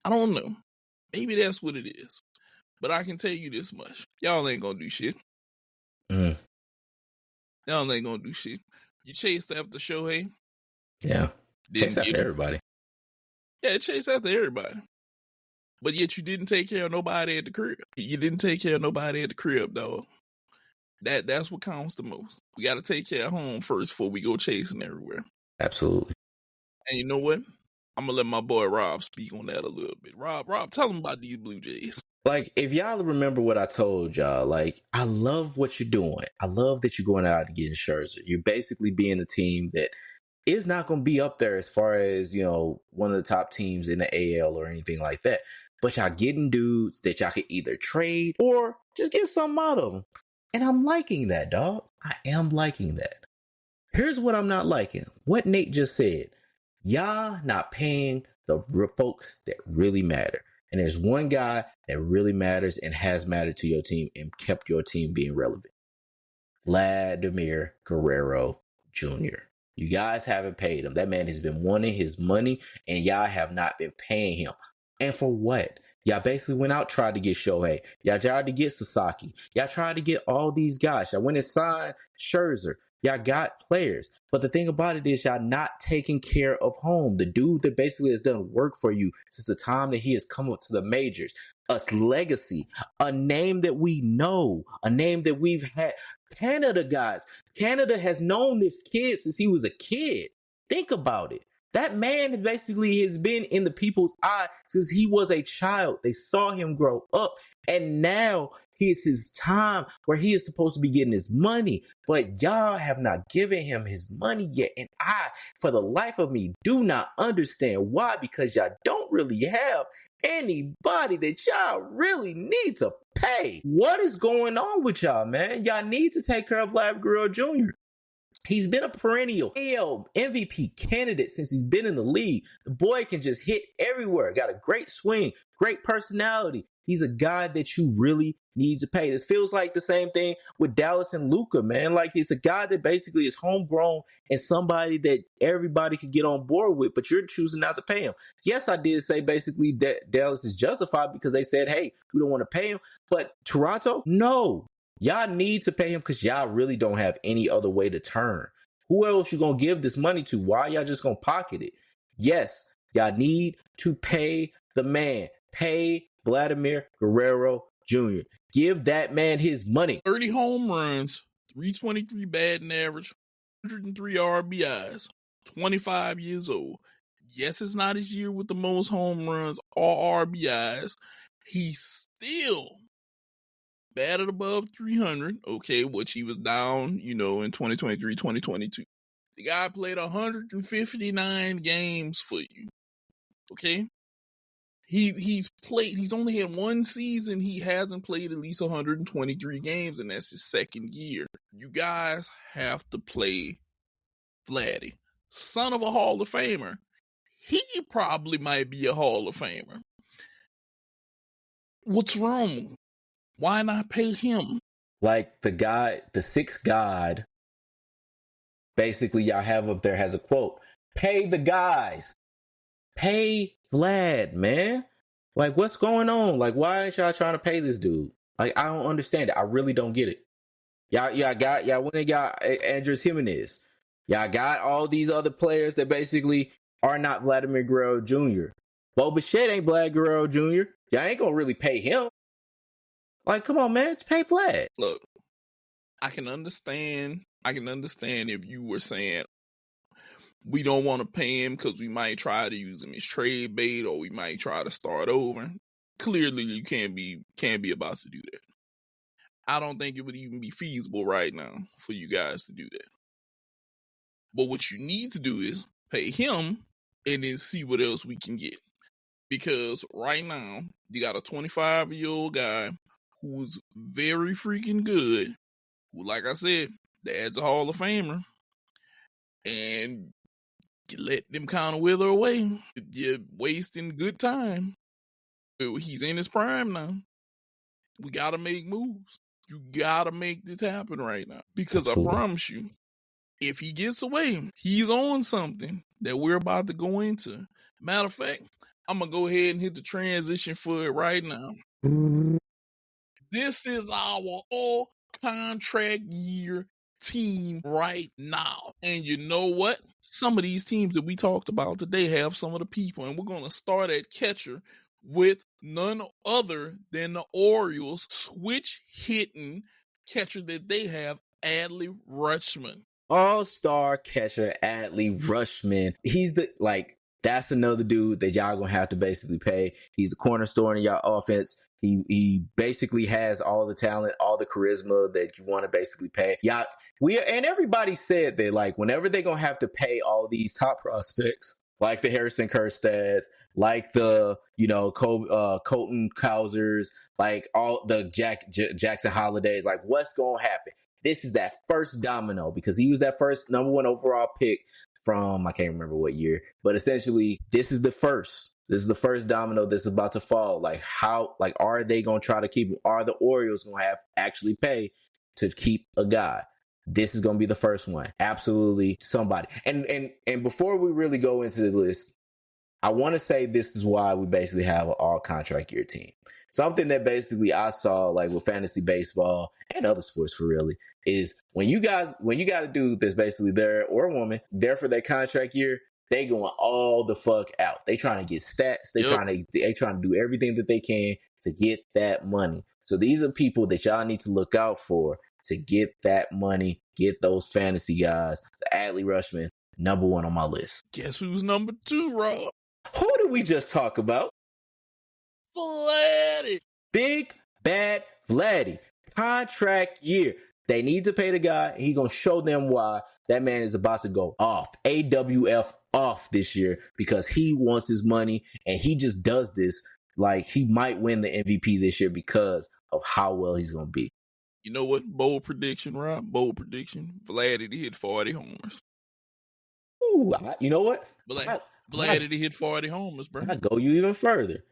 I don't know. Maybe that's what it is. But I can tell you this much. Y'all ain't gonna do shit. Mm. Y'all ain't gonna do shit. You chased after Shohei. Yeah. Didn't chase after everybody. Yeah, chase after everybody. But yet you didn't take care of nobody at the crib. You didn't take care of nobody at the crib, dog. That's what counts the most. We got to take care of home first before we go chasing everywhere. Absolutely. And you know what? I'm going to let my boy Rob speak on that a little bit. Rob, tell him about these Blue Jays. Like, if y'all remember what I told y'all, like, I love what you're doing. I love that you're going out and getting Scherzer. You're basically being a team that is not going to be up there as far as, you know, one of the top teams in the AL or anything like that. But y'all getting dudes that y'all can either trade or just get something out of them. And I'm liking that, dog. I am liking that. Here's what I'm not liking. What Nate just said. Y'all not paying the folks that really matter. And there's one guy that really matters and has mattered to your team and kept your team being relevant. Vladimir Guerrero Jr. You guys haven't paid him. That man has been wanting his money and y'all have not been paying him. And for what? Y'all basically went out, tried to get Shohei. Y'all tried to get Sasaki. Y'all tried to get all these guys. Y'all went and signed Scherzer. Y'all got players. But the thing about it is y'all not taking care of home. The dude that basically has done work for you since the time that he has come up to the majors. A legacy. A name that we know. A name that we've had. Canada, guys. Canada has known this kid since he was a kid. Think about it. That man basically has been in the people's eye since he was a child. They saw him grow up, and now it's his time where he is supposed to be getting his money. But y'all have not given him his money yet, and I, for the life of me, do not understand why, because y'all don't really have anybody that y'all really need to pay. What is going on with y'all, man? Y'all need to take care of Vladimir Guerrero Jr. He's been a perennial AL MVP candidate since he's been in the league. The boy can just hit everywhere. Got a great swing, great personality. He's a guy that you really need to pay. This feels like the same thing with Dallas and Luka, man. Like, it's a guy that basically is homegrown and somebody that everybody could get on board with, but you're choosing not to pay him. Yes, I did say basically that Dallas is justified because they said, hey, we don't want to pay him. But Toronto, no. Y'all need to pay him because y'all really don't have any other way to turn. Who else you gonna give this money to? Why y'all just gonna pocket it? Yes, y'all need to pay the man. Pay Vladimir Guerrero Jr. Give that man his money. 30 home runs, 323 batting average, 103 RBIs, 25 years old. Yes, it's not his year with the most home runs or RBIs. He's still batted above 300, okay, which he was down, in 2023, 2022. The guy played 159 games for you, okay? He's only had one season he hasn't played at least 123 games, and that's his second year. You guys have to play Vladdy. Son of a Hall of Famer. He probably might be a Hall of Famer. What's wrong? Why not pay him? Like the sixth god, basically y'all have up there has a quote. Pay the guys. Pay Vlad, man. Like, what's going on? Like, why ain't y'all trying to pay this dude? Like, I don't understand it. I really don't get it. Y'all when they got Andres Jimenez. Y'all got all these other players that basically are not Vladimir Guerrero Jr. Bo Bichette ain't Vlad Guerrero Jr. Y'all ain't gonna really pay him. Like, come on, man, pay Vlad. Look, I can understand if you were saying we don't want to pay him because we might try to use him as trade bait or we might try to start over. Clearly, you can't be about to do that. I don't think it would even be feasible right now for you guys to do that. But what you need to do is pay him and then see what else we can get. Because right now, you got a 25-year-old guy who's very freaking good, who, like I said, dad's a Hall of Famer, and you let them kind of wither away. You're wasting good time. He's in his prime now. We got to make moves. You got to make this happen right now. Because Absolutely. I promise you, if he gets away, he's on something that we're about to go into. Matter of fact, I'm going to go ahead and hit the transition for it right now. This is our all-contract year team right now. And you know what? Some of these teams that we talked about today have some of the people. And we're going to start at catcher with none other than the Orioles switch-hitting catcher that they have, Adley Rutschman. All-star catcher Adley Rutschman. He's that's another dude that y'all gonna have to basically pay. He's a cornerstone in y'all offense. He basically has all the talent, all the charisma that you want to basically pay. Y'all, and everybody said that like whenever they're gonna have to pay all these top prospects, like the Harrison Kerstads, like the Colton Cowsers, like all the Jackson Holidays, like what's gonna happen? This is that first domino because he was that first number 1 overall pick from, I can't remember what year, but essentially this is the first domino that's about to fall. Like are they going to try to keep him? Are the Orioles going to have actually pay to keep a guy? This is going to be the first one. Absolutely somebody. And before we really go into the list, I want to say this is why we basically have an all contract year team. Something that basically I saw like with fantasy baseball and other sports for really is when you got a dude that's basically there or a woman there for their contract year, they going all the fuck out. They trying to get stats. They trying to do everything that they can to get that money. So these are people that y'all need to look out for to get that money, get those fantasy guys. So Adley Rutschman, number one on my list. Guess who's number 2, Rob? Who did we just talk about? Vladdy. Big Bad Vladdy. Contract year. They need to pay the guy. He gonna show them why that man is about to go off. AWF off this year because he wants his money and he just does this like he might win the MVP this year because of how well he's gonna be. You know what? Bold prediction, Rob. Bold prediction. Vladdy to hit 40 homers. Ooh, you know what? Vladdy to hit 40 homers, bro. I go you even further.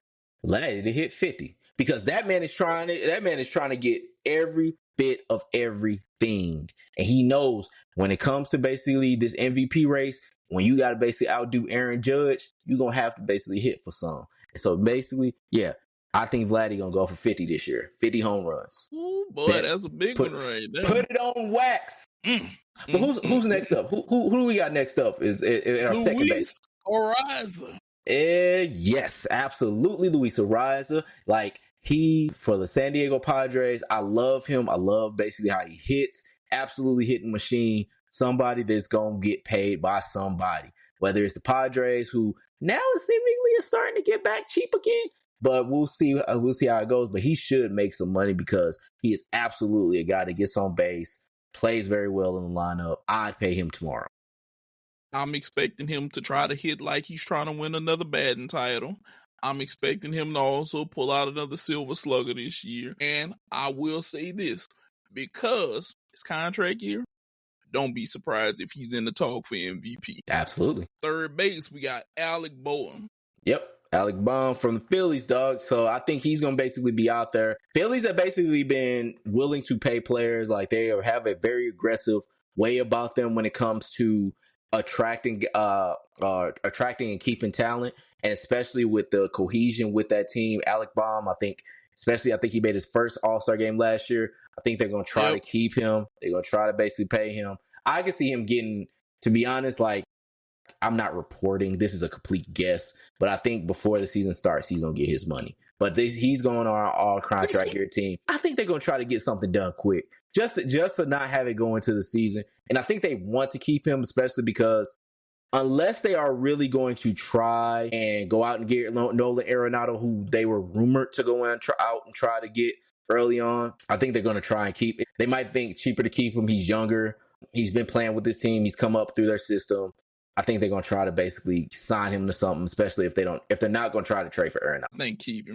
Vladdy to hit 50 because that man is trying to get every bit of everything, and he knows when it comes to basically this MVP race, when you got to basically outdo Aaron Judge, you're gonna have to basically hit for some. And so basically, yeah, I think Vladdy gonna go for 50 this year, 50 home runs. Ooh, boy, that's a big one right there. Put it on wax. But who's next up? Who do we got next up? Is our second base? Ariza. Yes, absolutely, Luis Ariza. Like he for the San Diego Padres. I love him. I love basically how he hits. Absolutely hitting machine. Somebody that's gonna get paid by somebody. Whether it's the Padres, who now seemingly is starting to get back cheap again. But we'll see. We'll see how it goes. But he should make some money because he is absolutely a guy that gets on base, plays very well in the lineup. I'd pay him tomorrow. I'm expecting him to try to hit like he's trying to win another batting title. I'm expecting him to also pull out another Silver Slugger this year. And I will say this, because it's contract year, don't be surprised if he's in the talk for MVP. Absolutely. Third base, we got Alec Boehm. Yep. Alec Boehm from the Phillies, dog. So I think he's going to basically be out there. Phillies have basically been willing to pay players. Like they have a very aggressive way about them when it comes to attracting and keeping talent, and especially with the cohesion with that team. Alec Boehm, I think he made his first All-Star game last year. I think they're going to try to keep him. They're going to try to basically pay him. I can see him getting, to be honest, like, I'm not reporting. This is a complete guess, but I think before the season starts, he's going to get his money. But he's going on our all-contract year team. I think they're going to try to get something done quick, just to not have it go into the season. And I think they want to keep him, especially because unless they are really going to try and go out and get Nolan Arenado, who they were rumored to go out and try to get early on, I think they're going to try and keep it. They might think cheaper to keep him. He's younger. He's been playing with this team. He's come up through their system. I think they're going to try to basically sign him to something, especially if they're not going to try to trade for Arenado. I think keep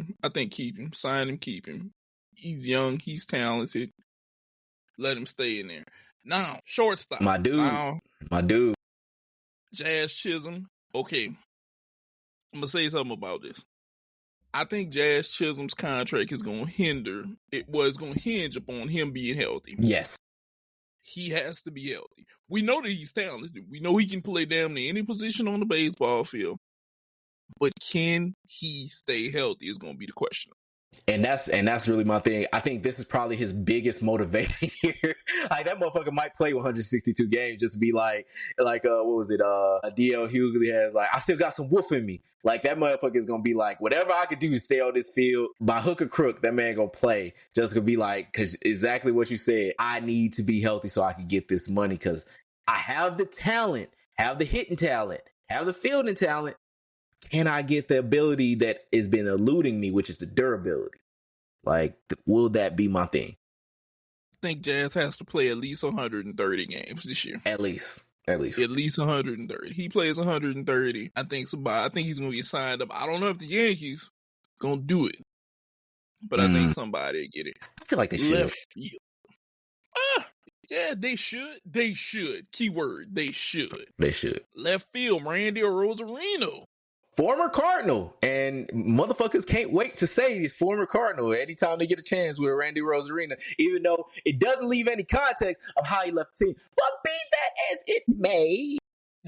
him. Sign him, keep him. He's young. He's talented. Let him stay in there. Now, shortstop. My dude. Jazz Chisholm. Okay. I'm going to say something about this. I think Jazz Chisholm's contract is going to hinge upon him being healthy. Yes. He has to be healthy. We know that he's talented. We know he can play damn near any position on the baseball field. But can he stay healthy is going to be the question. And that's really my thing. I think this is probably his biggest motivation here. Like that motherfucker might play 162 games just to be like what was it? DL Hughley has like, I still got some wolf in me. Like that motherfucker is gonna be like, whatever I could do to stay on this field by hook or crook, that man gonna play. Just gonna be like, because exactly what you said. I need to be healthy so I can get this money because I have the talent, have the hitting talent, have the fielding talent. Can I get the ability that has been eluding me, which is the durability? Like, will that be my thing? I think Jazz has to play at least 130 games this year. At least. At least 130. He plays 130. I think he's going to get signed up. I don't know if the Yankees going to do it, but I think somebody will get it. I feel like they should. Left field. Yeah, they should. They should. Keyword, they should. They should. Left field, Randy Rosarino. Former Cardinal, and motherfuckers can't wait to say he's former Cardinal anytime they get a chance with Randy Rosarino, even though it doesn't leave any context of how he left the team. But be that as it may,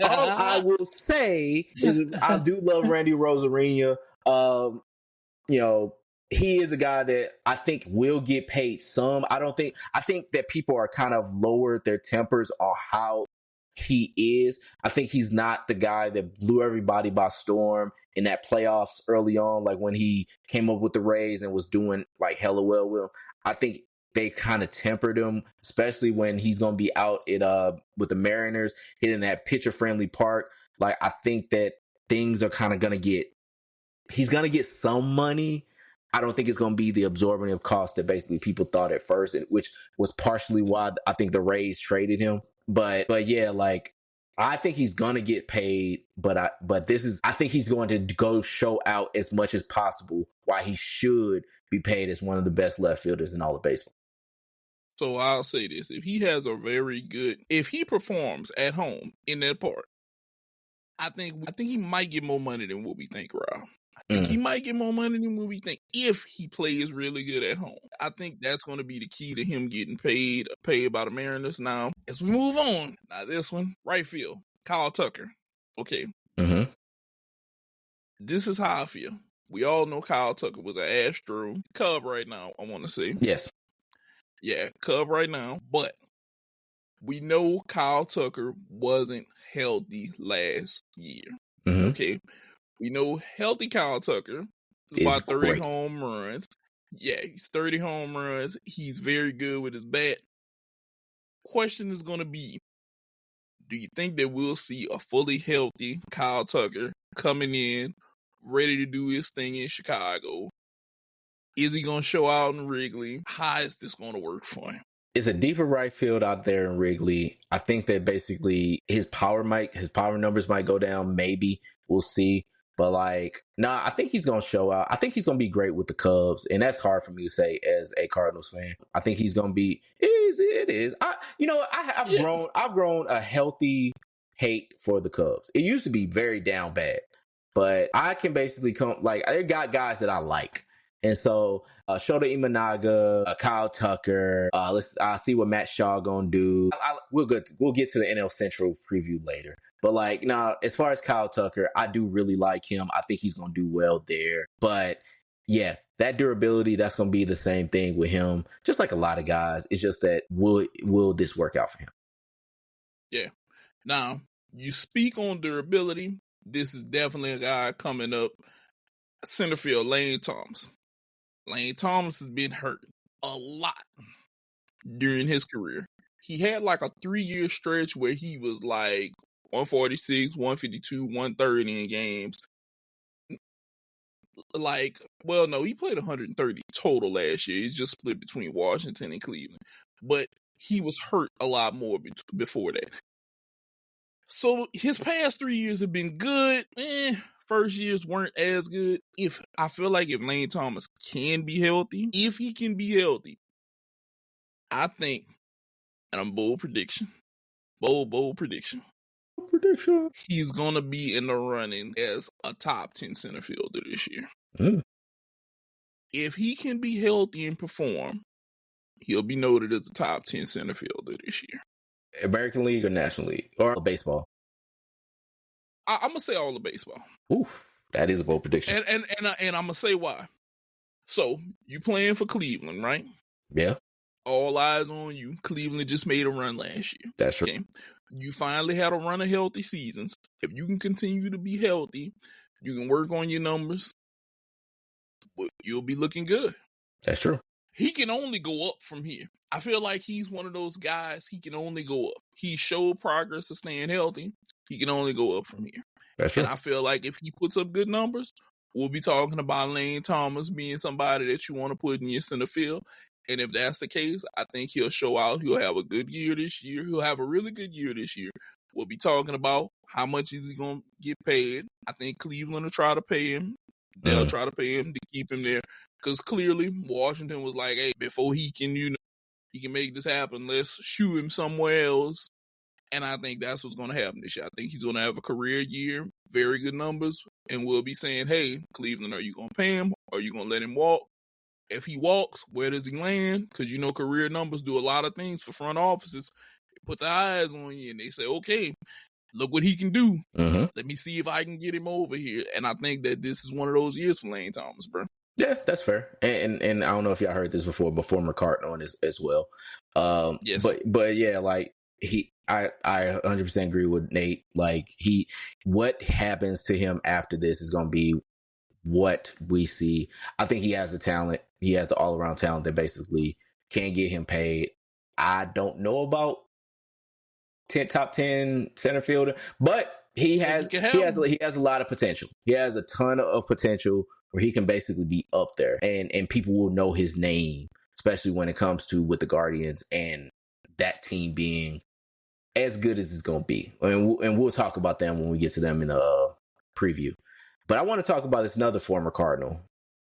all I will say is I do love Randy Rosarino. He is a guy that I think will get paid some. I think that people are kind of lowered their tempers on how he is. I think he's not the guy that blew everybody by storm in that playoffs early on, like when he came up with the Rays and was doing like hella well with him. I think they kind of tempered him, especially when he's going to be out with the Mariners hitting that pitcher-friendly park. Like, I think that things are kind of going to he's going to get some money. I don't think it's going to be the absorptive cost that basically people thought at first, which was partially why I think the Rays traded him. But yeah, like, I think he's going to get paid, but I think he's going to go show out as much as possible why he should be paid as one of the best left fielders in all of baseball. So I'll say this. If he performs at home in that park, I think he might get more money than what we think, Rob. I think he might get more money than what we think if he plays really good at home. I think that's going to be the key to him getting paid by the Mariners. Now, as we move on, now this one, right field, Kyle Tucker. Okay. Mm-hmm. This is how I feel. We all know Kyle Tucker was an Astro Cub right now, I want to say. Yes. Yeah, Cub right now. But we know Kyle Tucker wasn't healthy last year. Mm-hmm. Okay. We know healthy Kyle Tucker is about 30 home runs. Yeah, he's 30 home runs. He's very good with his bat. Question is going to be, do you think that we'll see a fully healthy Kyle Tucker coming in, ready to do his thing in Chicago? Is he going to show out in Wrigley? How is this going to work for him? It's a deeper right field out there in Wrigley. I think that basically his power numbers might go down. Maybe we'll see. But I think he's going to show out. I think he's going to be great with the Cubs. And that's hard for me to say as a Cardinals fan. I think he's going to be, it is. I've grown a healthy hate for the Cubs. It used to be very down bad, but I can basically I got guys that I like. And so, Shota Imanaga, Kyle Tucker, I'll see what Matt Shaw gonna do. We'll get to the NL Central preview later. But as far as Kyle Tucker, I do really like him. I think he's gonna do well there. But yeah, that durability, that's gonna be the same thing with him. Just like a lot of guys. It's just that will this work out for him? Yeah. Now, you speak on durability. This is definitely a guy coming up. Center field, Lane Thomas. Lane Thomas has been hurt a lot during his career. He had a 3-year stretch where he was 146, 152, 130 in games. He played 130 total last year. He's just split between Washington and Cleveland. But he was hurt a lot more before that. So his past 3 years have been good. First years weren't as good. I feel like if Lane Thomas can be healthy, I think, and I'm bold prediction, he's gonna be in the running as a top 10 center fielder this year. If he can be healthy and perform, he'll be noted as a top 10 center fielder this year. American League or National League or baseball? I'm gonna say all of baseball. Oof, that is a bold prediction. And I'm gonna say why. So you playing for Cleveland, right? Yeah. All eyes on you. Cleveland just made a run last year. That's true. Okay? You finally had a run of healthy seasons. If you can continue to be healthy, you can work on your numbers. You'll be looking good. That's true. He can only go up from here. I feel like he's one of those guys, he can only go up. He showed progress of staying healthy. He can only go up from here. That's true. And I feel like if he puts up good numbers, we'll be talking about Lane Thomas being somebody that you want to put in your center field. And if that's the case, I think he'll show out. He'll have a good year this year. He'll have a really good year this year. We'll be talking about how much is he going to get paid. I think Cleveland will try to pay him. They'll try to pay him to keep him there. Because clearly Washington was like, hey, before he can make this happen, let's shoot him somewhere else. And I think that's what's going to happen this year. I think he's going to have a career year, very good numbers, and we'll be saying, hey, Cleveland, are you going to pay him or are you going to let him walk? If he walks, where does he land? Because, career numbers do a lot of things for front offices. They put their eyes on you and they say, okay, look what he can do. Mm-hmm. Let me see if I can get him over here. And I think that this is one of those years for Lane Thomas, bro. Yeah, that's fair. And I don't know if y'all heard this before, but former Cardinal as well. Yes. But yeah, I 100% agree with Nate. What happens to him after this is going to be what we see. I think he has the talent. He has the all-around talent that basically can get him paid. I don't know about top 10 center fielder, but he has a lot of potential. He has a ton of potential where he can basically be up there, and people will know his name, especially when it comes to with the Guardians and that team being as good as it's going to be. And we'll talk about them when we get to them in the preview. But I want to talk about this another former Cardinal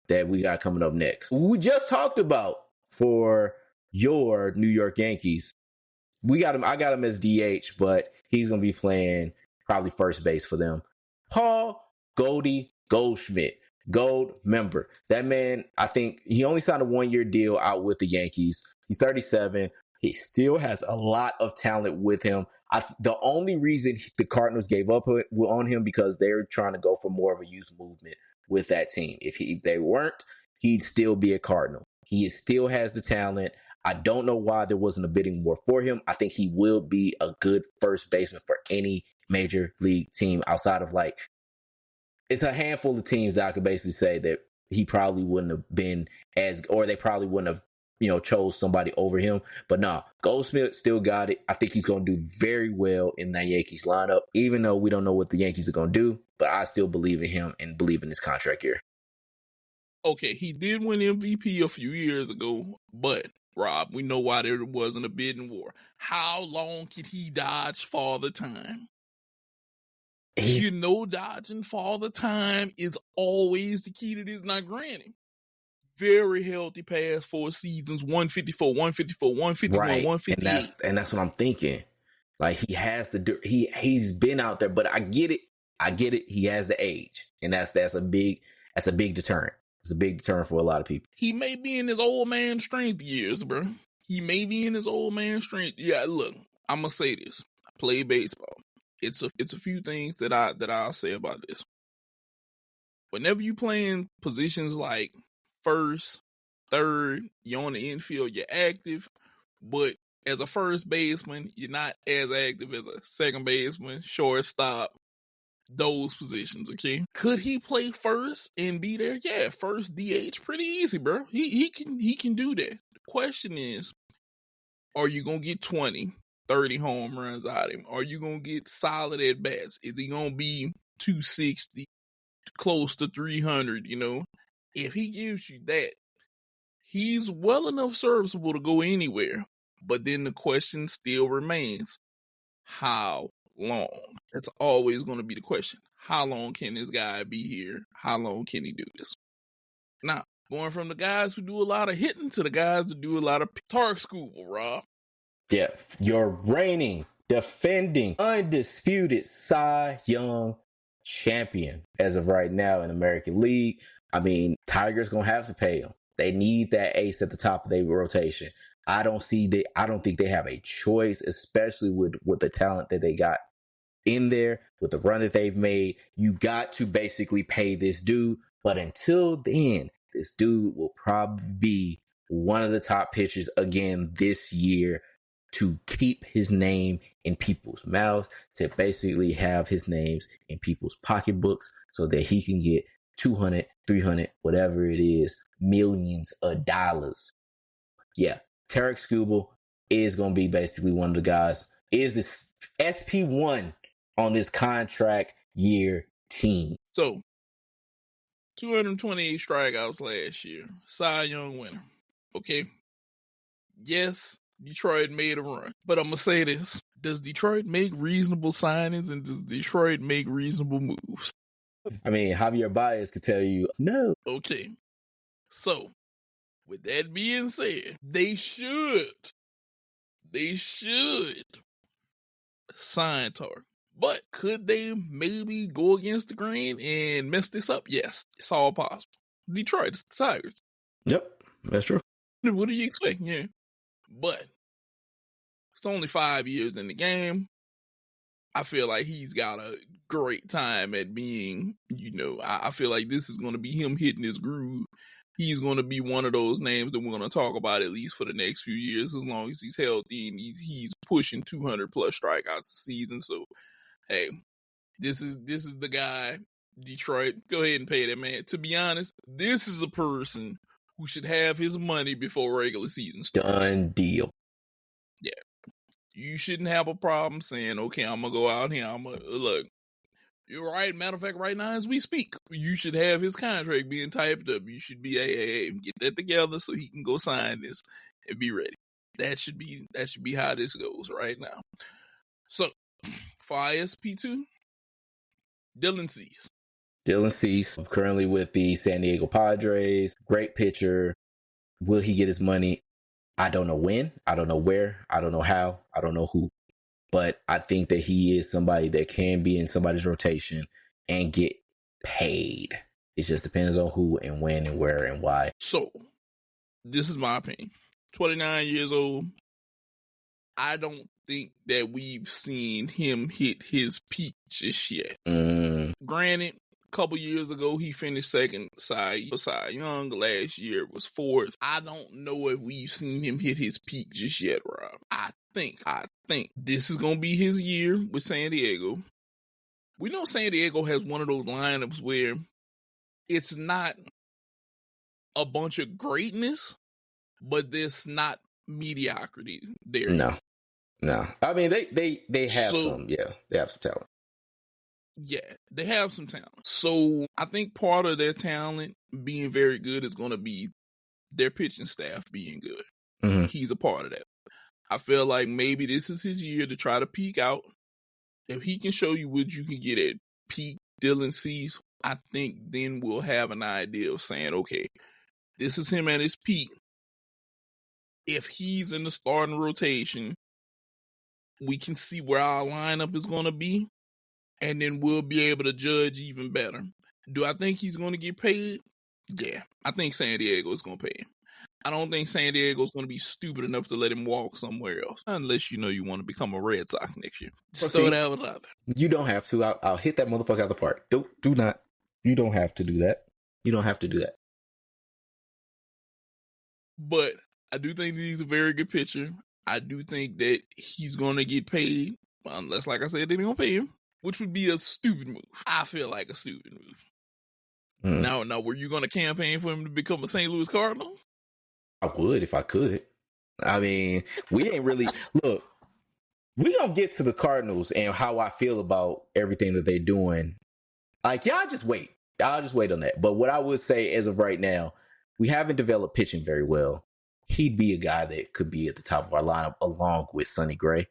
that we got coming up next. We just talked about for your New York Yankees. I got him as DH, but he's going to be playing probably first base for them. Paul Goldschmidt, Gold member. That man, I think he only signed a 1-year deal out with the Yankees. He's 37. He still has a lot of talent with him. The only reason the Cardinals gave up on him because they're trying to go for more of a youth movement with that team. If they weren't, he'd still be a Cardinal. He still has the talent. I don't know why there wasn't a bidding war for him. I think he will be a good first baseman for any major league team outside of it's a handful of teams that I could basically say that he probably wouldn't have been or they probably wouldn't have, chose somebody over him. But nah, Goldsmith still got it. I think he's going to do very well in that Yankees lineup, even though we don't know what the Yankees are going to do. But I still believe in him and believe in his contract here. Okay, he did win MVP a few years ago, but Rob, we know why there wasn't a bidding war. How long can he dodge Father Time? Dodging Father Time is always the key to this. Now, granted, very healthy past 4 seasons, 154, 154, 151, right. 158. And that's what I'm thinking. He has he's been out there, but I get it. He has the age, and that's a big deterrent. It's a big deterrent for a lot of people. He may be in his old man strength years, bro. He may be in his old man strength. Yeah, look, I'm gonna say this. I play baseball. It's a few things that I'll say about this. Whenever you playing positions like first, third, you're on the infield, you're active, but as a first baseman, you're not as active as a second baseman, shortstop, those positions, okay? Could he play first and be there? Yeah, first DH, pretty easy, bro. He can do that. The question is, are you gonna get 20, 30 home runs out of him? Are you gonna get solid at bats? Is he gonna be 260, close to 300? If he gives you that, he's well enough serviceable to go anywhere. But then the question still remains: how long? That's always going to be the question. How long can this guy be here? How long can he do this? Now, going from the guys who do a lot of hitting to the guys that do a lot of Tark Scuba, Rob. Yeah, your reigning, defending, undisputed Cy Young champion as of right now in American League. I mean, Tigers going to have to pay him. They need that ace at the top of their rotation. I don't think they have a choice, especially with the talent that they got in there, with the run that they've made. You got to basically pay this dude. But until then, this dude will probably be one of the top pitchers again this year to keep his name in people's mouths, to basically have his names in people's pocketbooks so that he can get 200, 300, whatever it is, millions of dollars. Yeah, Tarek Skubal is going to be basically one of the guys, is this SP1 on this contract year team. So, 228 strikeouts last year. Cy Young winner. Okay. Yes, Detroit made a run. But I'm going to say this. Does Detroit make reasonable signings and does Detroit make reasonable moves? I mean, Javier Baez could tell you no. Okay. So, with that being said, they should sign Tark. But could they maybe go against the grain and mess this up? Yes, it's all possible. Detroit, it's the Tigers. Yep, that's true. What do you expect? Yeah. But it's only 5 years in the game. I feel like he's got a great time at being, I feel like this is going to be him hitting his groove. He's going to be one of those names that we're going to talk about at least for the next few years, as long as he's healthy and he's pushing 200 plus strikeouts a season. So, hey, this is the guy. Detroit, go ahead and pay that man. To be honest, this is a person who should have his money before regular season starts. Done deal. Yeah. You shouldn't have a problem saying, okay, I'm going to go out here. Look, you're right. Matter of fact, right now as we speak, you should have his contract being typed up. You should be, hey, get that together so he can go sign this and be ready. That should be how this goes right now. So, for ISP2, Dylan Cease. Dylan Cease, currently with the San Diego Padres. Great pitcher. Will he get his money? I don't know when. I don't know where. I don't know how. I don't know who. But I think that he is somebody that can be in somebody's rotation and get paid. It just depends on who and when and where and why. So, this is my opinion. 29 years old. I don't think that we've seen him hit his peak just yet. Granted, a couple years ago, he finished second Cy Young. Last year was fourth. I don't know if we've seen him hit his peak just yet, Rob. I think this is going to be his year with San Diego. We know San Diego has one of those lineups where it's not a bunch of greatness, but there's not mediocrity there. No. I mean, they have some. Yeah, they have some talent. Yeah, they have some talent. So I think part of their talent being very good is going to be their pitching staff being good. Mm-hmm. He's a part of that. I feel like maybe this is his year to try to peak out. If he can show you what you can get at peak Dylan Cease, I think then we'll have an idea of saying, okay, this is him at his peak. If he's in the starting rotation, we can see where our lineup is going to be, and then we'll be able to judge even better. Do I think he's going to get paid? Yeah, I think San Diego is going to pay him. I don't think San Diego is going to be stupid enough to let him walk somewhere else, unless you know you want to become a Red Sox next year. Just throw it out with other. You don't have to. I'll hit that motherfucker out of the park. Do not. You don't have to do that. You don't have to do that. But I do think that he's a very good pitcher. I do think that he's going to get paid, unless, like I said, they're going to pay him, which would be a stupid move. I feel like a stupid move. Now, were you going to campaign for him to become a St. Louis Cardinal? I would if I could. I mean, we ain't really... Look, we going to get to the Cardinals and how I feel about everything that they're doing. Like, y'all just wait. I'll just wait on that. But what I would say as of right now, we haven't developed pitching very well. He'd be a guy that could be at the top of our lineup along with Sonny Gray,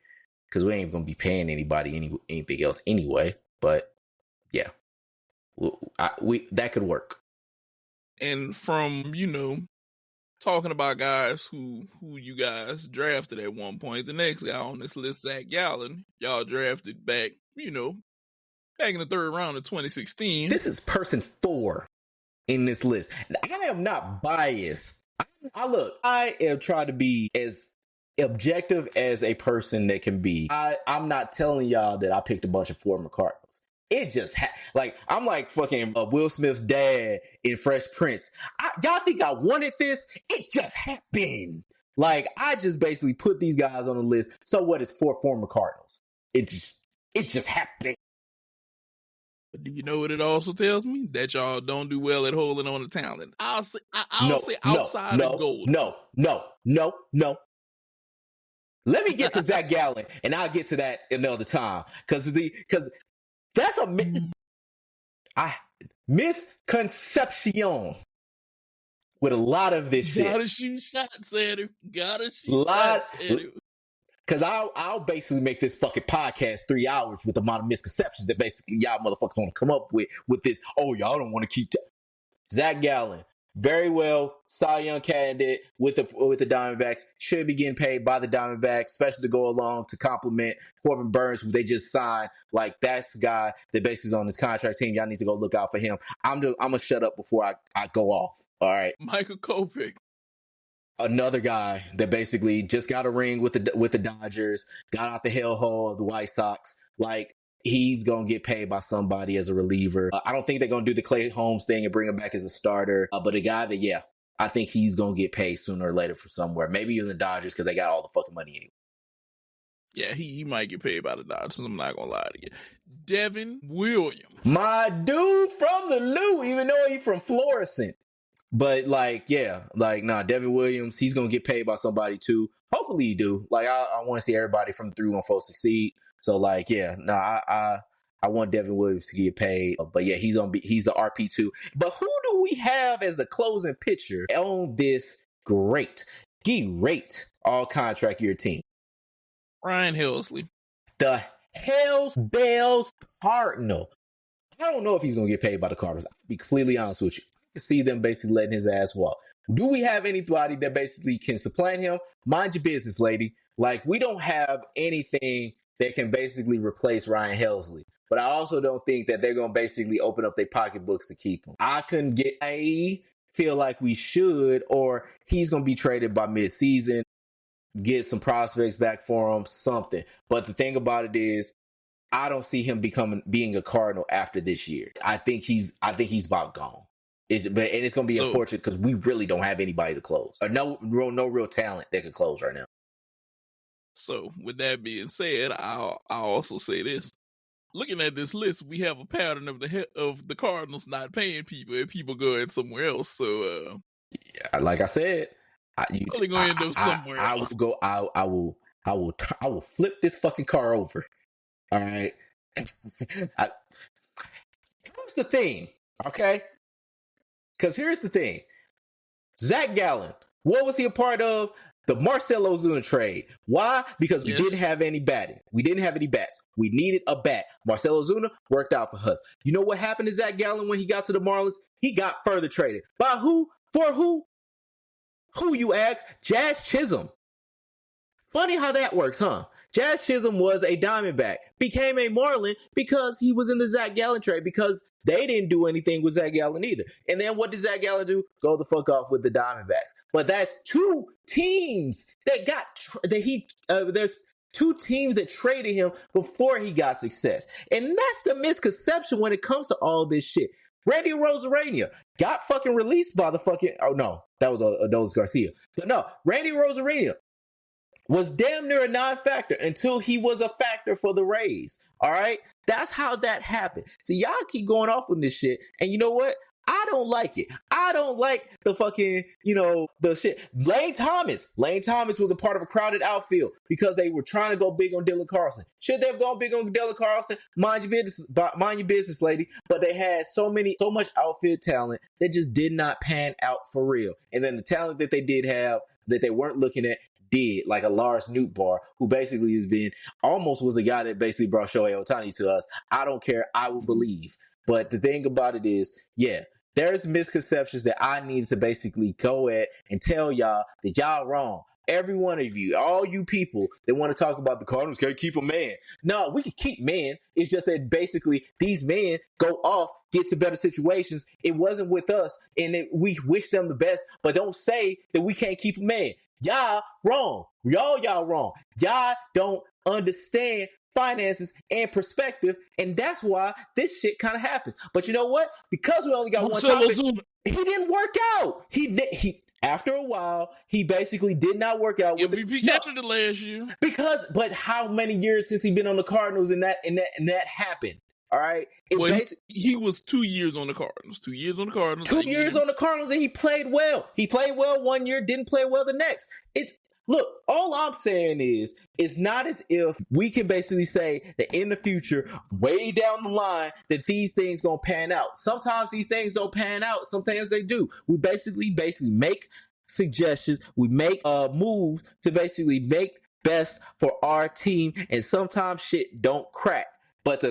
because we ain't going to be paying anybody anything else anyway. But yeah, that could work. And from, talking about guys who you guys drafted at one point, the next guy on this list, Zach Gallen, y'all drafted back in the third round of 2016. This is person 4 in this list. I am not biased. I am trying to be as objective as a person that can be. I'm not telling y'all that I picked a bunch of former Cardinals. It just I'm like fucking Will Smith's dad in Fresh Prince. Y'all think I wanted this? It just happened. Like, I just basically put these guys on the list. So what is 4 former Cardinals? It just happened. But do you know what it also tells me? That y'all don't do well at holding on to talent. I'll say outside of gold. No. Let me get to Zach Gallen, and I'll get to that another time. Because that's a misconception with a lot of this shit. Gotta shoot shots at him. Shots at him. Because I'll basically make this fucking podcast 3 hours with the amount of misconceptions that basically y'all motherfuckers want to come up with this. Oh, y'all don't want to keep... Zach Gallen, very well, Cy Young candidate with the Diamondbacks. Should be getting paid by the Diamondbacks, especially to go along to compliment Corbin Burns, who they just signed. Like, that's the guy that basically is on this contract team. Y'all need to go look out for him. I'm going to shut up before I go off. All right. Michael Kopech. Another guy that basically just got a ring with the Dodgers, got out the hellhole of the White Sox. Like, he's going to get paid by somebody as a reliever. I don't think they're going to do the Clay Holmes thing and bring him back as a starter. But a guy that, I think he's going to get paid sooner or later from somewhere. Maybe even the Dodgers, because they got all the fucking money anyway. Yeah, he might get paid by the Dodgers. I'm not going to lie to you. Devin Williams. My dude from the Lou, even though he's from Florissant. But Devin Williams, he's gonna get paid by somebody too. Hopefully he do. Like I want to see everybody from the 3-1-4 succeed. So I want Devin Williams to get paid. But yeah, he's the RP2. But who do we have as the closing pitcher on this great all contract year team? Ryan Helsley. The Hells Bells Cardinal. I don't know if he's gonna get paid by the Cardinals. I'll be completely honest with you. I can see them basically letting his ass walk. Do we have anybody that basically can supplant him? Mind your business, lady. Like, we don't have anything that can basically replace Ryan Helsley. But I also don't think that they're going to basically open up their pocketbooks to keep him. I feel like we should, or he's going to be traded by mid-season, get some prospects back for him, something. But the thing about it is, I don't see him being a Cardinal after this year. I think he's about gone. And it's going to be unfortunate because we really don't have anybody to close. Or no real talent that could close right now. So, with that being said, I'll also say this. Looking at this list, we have a pattern of the Cardinals not paying people and people going somewhere else. So, yeah, like I said, probably going to end up somewhere else. I will flip this fucking car over. All right. Here's the thing, okay? Because here's the thing. Zach Gallen, what was he a part of? The Marcell Ozuna trade. Why? Because we didn't have any batting. We didn't have any bats. We needed a bat. Marcell Ozuna worked out for us. You know what happened to Zach Gallen when he got to the Marlins? He got further traded. By who? For who? Who, you ask? Jazz Chisholm. Funny how that works, huh? Jazz Chisholm was a Diamondback, became a Marlin because he was in the Zach Gallen trade, because they didn't do anything with Zach Gallen either. And then what did Zach Gallen do? Go the fuck off with the Diamondbacks. But that's two teams that there's two teams that traded him before he got success. And that's the misconception when it comes to all this shit. Randy Rosarania got fucking released by the fucking, oh no, that was Adolis Garcia. But no, Randy Rosarania was damn near a non-factor until he was a factor for the Rays. All right? That's how that happened. See, y'all keep going off on this shit. And you know what? I don't like it. I don't like the fucking, the shit. Lane Thomas was a part of a crowded outfield because they were trying to go big on Dylan Carlson. Should they have gone big on Dylan Carlson? Mind your business, lady. But they had so much outfield talent that just did not pan out for real. And then the talent that they did have that they weren't looking at did, like a Lars Nootbaar, who basically was the guy that basically brought Shohei Ohtani to us. I don't care. I will believe. But the thing about it is, there's misconceptions that I need to basically go at and tell y'all that y'all wrong. Every one of you, all you people that want to talk about the Cardinals can't keep a man. No, we can keep men. It's just that basically these men go off, get to better situations. It wasn't with us, and we wish them the best, but don't say that we can't keep a man. Y'all wrong. Y'all wrong. Y'all don't understand finances and perspective, and that's why this shit kind of happens. But you know what? Because we only got one topic, he didn't work out. He after a while, he basically did not work out. MVP candidate last year. But how many years since he been on the Cardinals and that happened? All right. He was 2 years on the Cardinals. 2 years on the Cardinals. 2 years on the Cardinals, and he played well. He played well one year, didn't play well the next. Look, all I'm saying is, it's not as if we can basically say that in the future, way down the line, that these things gonna pan out. Sometimes these things don't pan out. Sometimes they do. We basically make suggestions. We make moves to basically make best for our team, and sometimes shit don't crack. But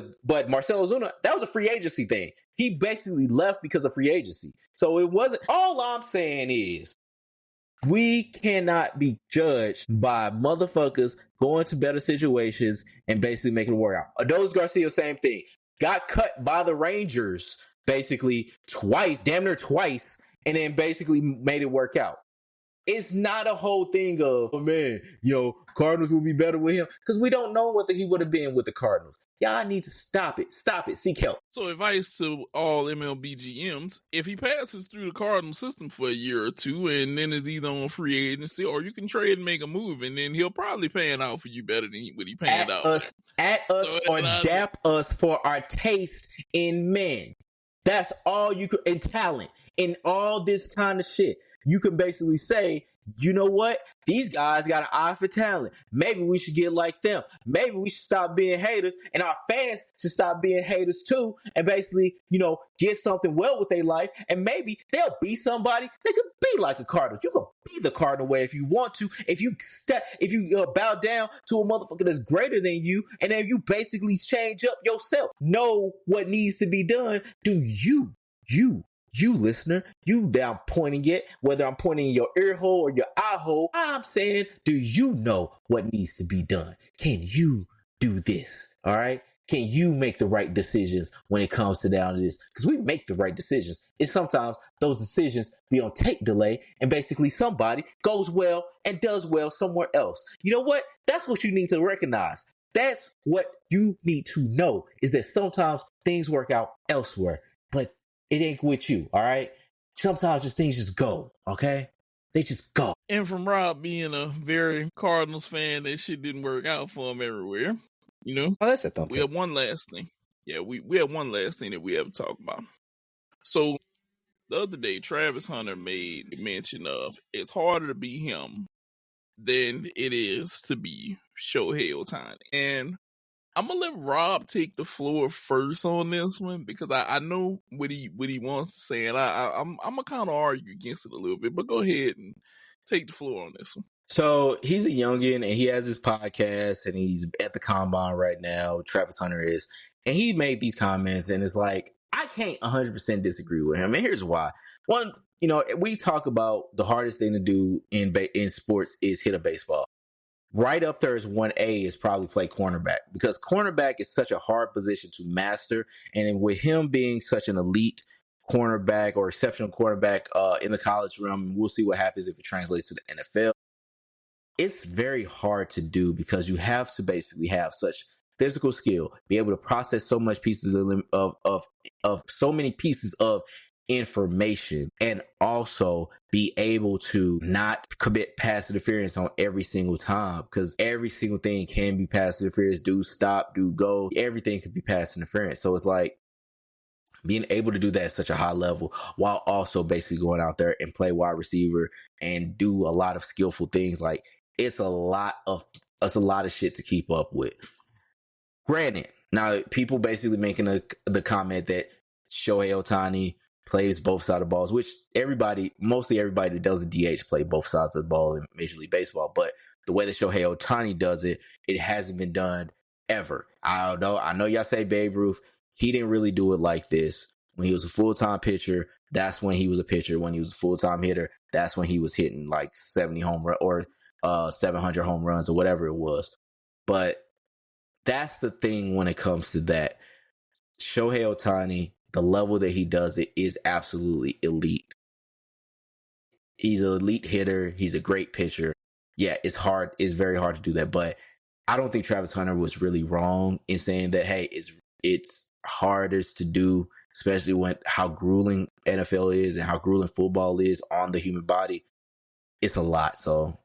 Marcell Ozuna, that was a free agency thing. He basically left because of free agency. So it wasn't. All I'm saying is, we cannot be judged by motherfuckers going to better situations and basically making it work out. Adolis Garcia, same thing. Got cut by the Rangers basically damn near twice, and then basically made it work out. It's not a whole thing of, oh man, Cardinals will be better with him, because we don't know what he would have been with the Cardinals. Y'all need to stop it. Seek help. So advice to all MLB GMs, if he passes through the Cardinal system for a year or two and then is either on free agency, or you can trade and make a move, and then he'll probably pan out for you better than what he panned out. Or dap us for our taste in men. That's all you could, and talent, and all this kind of shit. You can basically say, you know what? These guys got an eye for talent. Maybe we should get like them. Maybe we should stop being haters, and our fans should stop being haters too, and basically, get something well with their life, and maybe they'll be somebody that could be like a Cardinal. You can be the Cardinal way if you want to. If you bow down to a motherfucker that's greater than you, and then you basically change up yourself. Know what needs to be done. Do you listener, you down pointing it, whether I'm pointing in your ear hole or your eye hole, I'm saying, do you know what needs to be done? Can you do this? All right? Can you make the right decisions when it comes to down to this? Because we make the right decisions. It's sometimes those decisions be on tape delay, and basically somebody goes well and does well somewhere else. You know what? That's what you need to recognize. That's what you need to know, is that sometimes things work out elsewhere, but it ain't with you, all right? Sometimes things just go, okay? They just go. And from Rob being a very Cardinals fan, that shit didn't work out for him everywhere. Oh, that's that we have one last thing. Yeah, we have one last thing that we have to talk about. So the other day, Travis Hunter made mention of it's harder to be him than it is to be Shohei Ohtani. And I'm gonna let Rob take the floor first on this one, because I know what he wants to say, and I'm gonna kind of argue against it a little bit. But go ahead and take the floor on this one. So he's a youngin, and he has his podcast, and he's at the combine right now. Travis Hunter is, and he made these comments, and it's like, I can't 100% disagree with him, and here's why. One, we talk about the hardest thing to do in sports is hit a baseball. Right up there is 1A is probably play cornerback, because cornerback is such a hard position to master. And with him being such an elite cornerback or exceptional cornerback in the college realm, we'll see what happens if it translates to the NFL. It's very hard to do, because you have to basically have such physical skill, be able to process so much pieces of so many pieces of information, and also be able to not commit pass interference on every single time, because every single thing can be pass interference. Do stop, do go, everything could be pass interference. So it's like being able to do that at such a high level, while also basically going out there and play wide receiver and do a lot of skillful things. Like, it's a lot of shit to keep up with. Granted, now people basically making the comment that Shohei Ohtani plays both sides of the balls, which mostly everybody that does a DH play both sides of the ball in Major League Baseball. But the way that Shohei Ohtani does it, it hasn't been done ever. I know y'all say Babe Ruth. He didn't really do it like this. When he was a full-time pitcher, that's when he was a pitcher. When he was a full-time hitter, that's when he was hitting like 70 home run or 700 home runs or whatever it was. But that's the thing when it comes to that. Shohei Ohtani, the level that he does it is absolutely elite. He's an elite hitter. He's a great pitcher. Yeah, it's hard. It's very hard to do that. But I don't think Travis Hunter was really wrong in saying that, hey, it's hardest to do, especially when how grueling NFL is and how grueling football is on the human body. It's a lot. So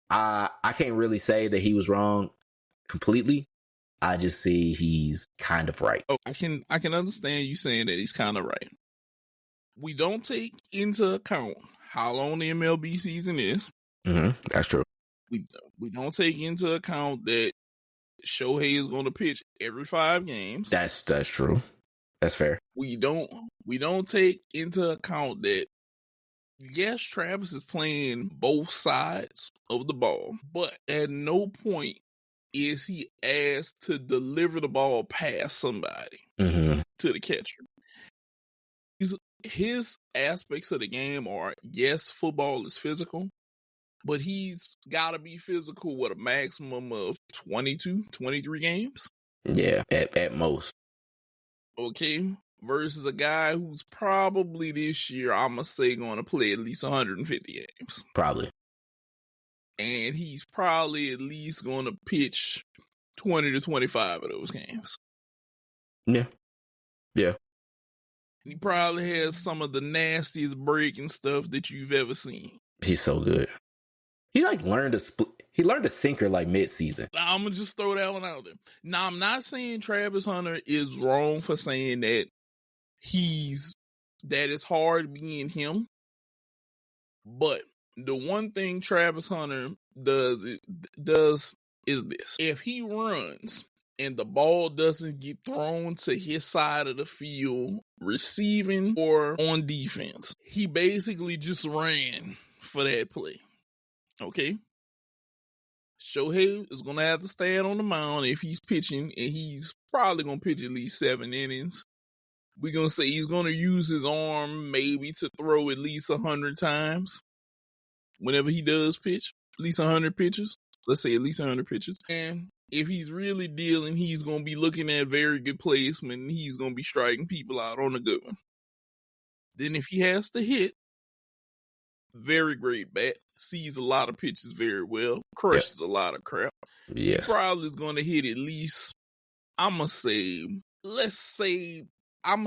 I can't really say that he was wrong completely. I just see he's kind of right. Oh, I can understand you saying that he's kind of right. We don't take into account how long the MLB season is. Mm-hmm. That's true. We don't take into account that Shohei is going to pitch every 5 games. That's true. That's fair. We don't take into account that, yes, Travis is playing both sides of the ball, but at no point is he asked to deliver the ball past somebody to the catcher. His aspects of the game are, yes, football is physical, but he's got to be physical with a maximum of 22, 23 games. Yeah, at most. Okay, versus a guy who's probably this year, I'm going to say, going to play at least 150 games. Probably. And he's probably at least going to pitch 20 to 25 of those games. Yeah. Yeah. He probably has some of the nastiest breaking stuff that you've ever seen. He's so good. He learned a sinker like mid-season. I'm going to just throw that one out there. Now, I'm not saying Travis Hunter is wrong for saying that he's that is hard being him. But the one thing Travis Hunter does is this. If he runs and the ball doesn't get thrown to his side of the field, receiving or on defense, he basically just ran for that play. Okay? Shohei is going to have to stand on the mound if he's pitching, and he's probably going to pitch at least 7 innings. We're going to say he's going to use his arm maybe to throw at least 100 times whenever he does pitch, at least 100 pitches. Let's say at least 100 pitches. And if he's really dealing, he's going to be looking at very good placement, and he's going to be striking people out on a good one. Then if he has to hit, very great bat, sees a lot of pitches very well, crushes a lot of crap. Yes. He probably is going to hit at least, I'm going to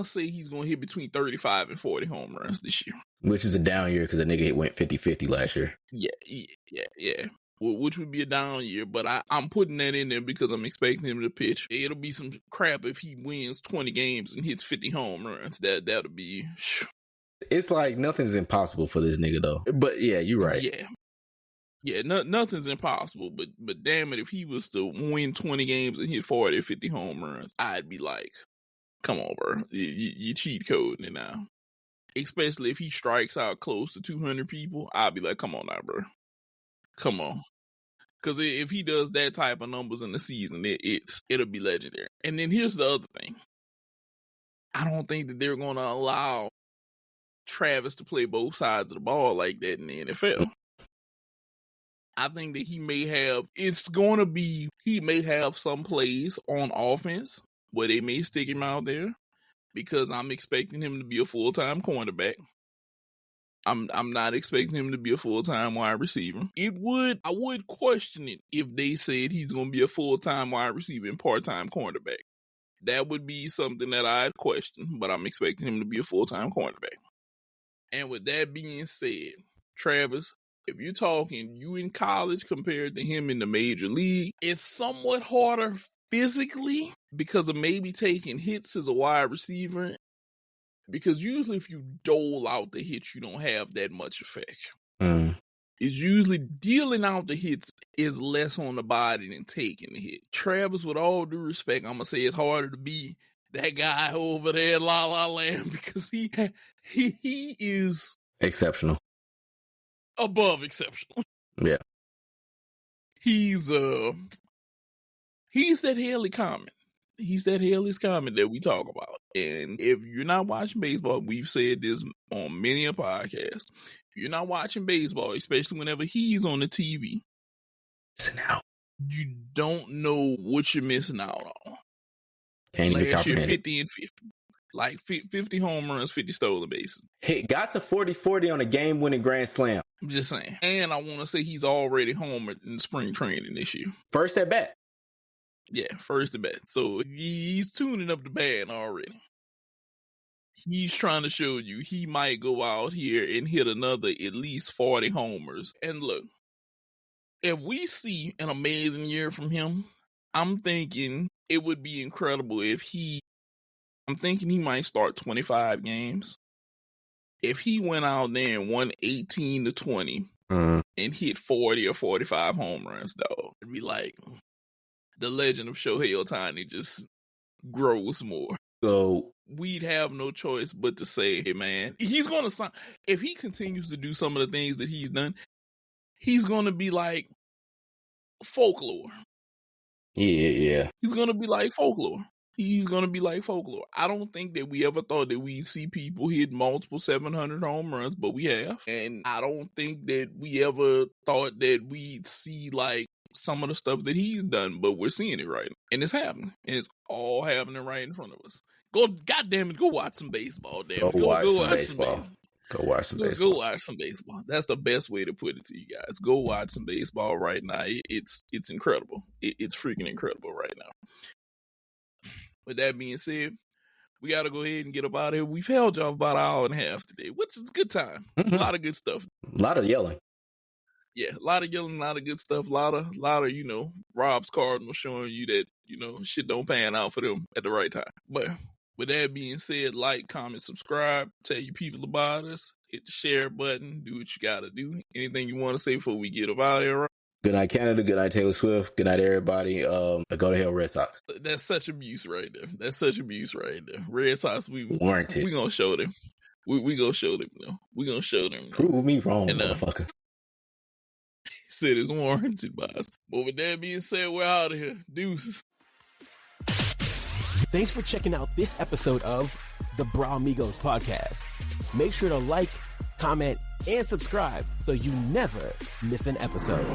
say he's going to hit between 35 and 40 home runs this year. Which is a down year because the nigga went 50-50 last year. Yeah. Which would be a down year, but I'm putting that in there because I'm expecting him to pitch. It'll be some crap if he wins 20 games and hits 50 home runs. That'll be... It's like nothing's impossible for this nigga, though. But yeah, you're right. Yeah, nothing's impossible, but damn it, if he was to win 20 games and hit 40 or 50 home runs, I'd be like, come on, bro. You cheat coding it now. Especially if he strikes out close to 200 people, I'd be like, come on now, bro. Come on. Because if he does that type of numbers in the season, it'll be legendary. And then here's the other thing. I don't think that they're going to allow Travis to play both sides of the ball like that in the NFL. I think that he may have some plays on offense where they may stick him out there because I'm expecting him to be a full-time cornerback. I'm not expecting him to be a full-time wide receiver. I would question it if they said he's going to be a full-time wide receiver and part-time cornerback. That would be something that I'd question, but I'm expecting him to be a full-time cornerback. And with that being said, Travis, if you're talking you in college compared to him in the major league, it's somewhat harder physically because of maybe taking hits as a wide receiver. Because usually if you dole out the hits, you don't have that much effect. It's usually dealing out the hits is less on the body than taking the hit. Travis, with all due respect, I'm going to say it's harder to be that guy over there in La La Land because he is exceptional. Above exceptional. Yeah. He's that Haley Comet. He's that Haley's Comet that we talk about. And if you're not watching baseball, we've said this on many a podcast. If you're not watching baseball, especially whenever he's on the TV, you don't know what you're missing out on. Last year, 50 and 50. Like 50 home runs, 50 stolen bases. He got to 40-40 on a game-winning grand slam. I'm just saying. And I want to say he's already homered in spring training this year. First at bat. Yeah, first at bat. So he's tuning up the bat already. He's trying to show you he might go out here and hit another at least 40 homers. And look, if we see an amazing year from him, I'm thinking it would be incredible if I'm thinking he might start 25 games. If he went out there and won 18-20 and hit 40 or 45 home runs, though, it'd be like the legend of Shohei Ohtani just grows more. So we'd have no choice but to say, hey, man, he's going to sign. If he continues to do some of the things that he's done, he's going to be like folklore. Yeah. He's going to be like folklore. He's going to be like folklore. I don't think that we ever thought that we'd see people hit multiple 700 home runs, but we have. And I don't think that we ever thought that we'd see like some of the stuff that he's done, but we're seeing it right now. And it's happening. And it's all happening right in front of us. Goddamn it, go watch some baseball, damn it. Go watch some baseball. Go watch some baseball. Go watch some baseball. That's the best way to put it to you guys. Go watch some baseball right now. It's incredible. It's freaking incredible right now. With that being said, we got to go ahead and get up out of here. We've held y'all about an hour and a half today, which is a good time. A lot of good stuff. A lot of yelling. Yeah, a lot of yelling, a lot of good stuff. A lot of, Rob's Cardinals showing you that, shit don't pan out for them at the right time. But With that being said, like, comment, subscribe, tell your people about us, hit the share button, do what you gotta do. Anything you want to say before we get up out of here? Good night, Canada. Good night, Taylor Swift. Good night, everybody. Go to hell, Red Sox. That's such abuse right there. That's such abuse right there. Red Sox, Warranted. We gonna show them. We gonna show them though. We gonna show them. Prove me wrong, motherfucker. He said it's warranted, boss. But with that being said, we're out of here. Deuces. Thanks for checking out this episode of the Bruh Migos podcast. Make sure to like, comment, and subscribe so you never miss an episode.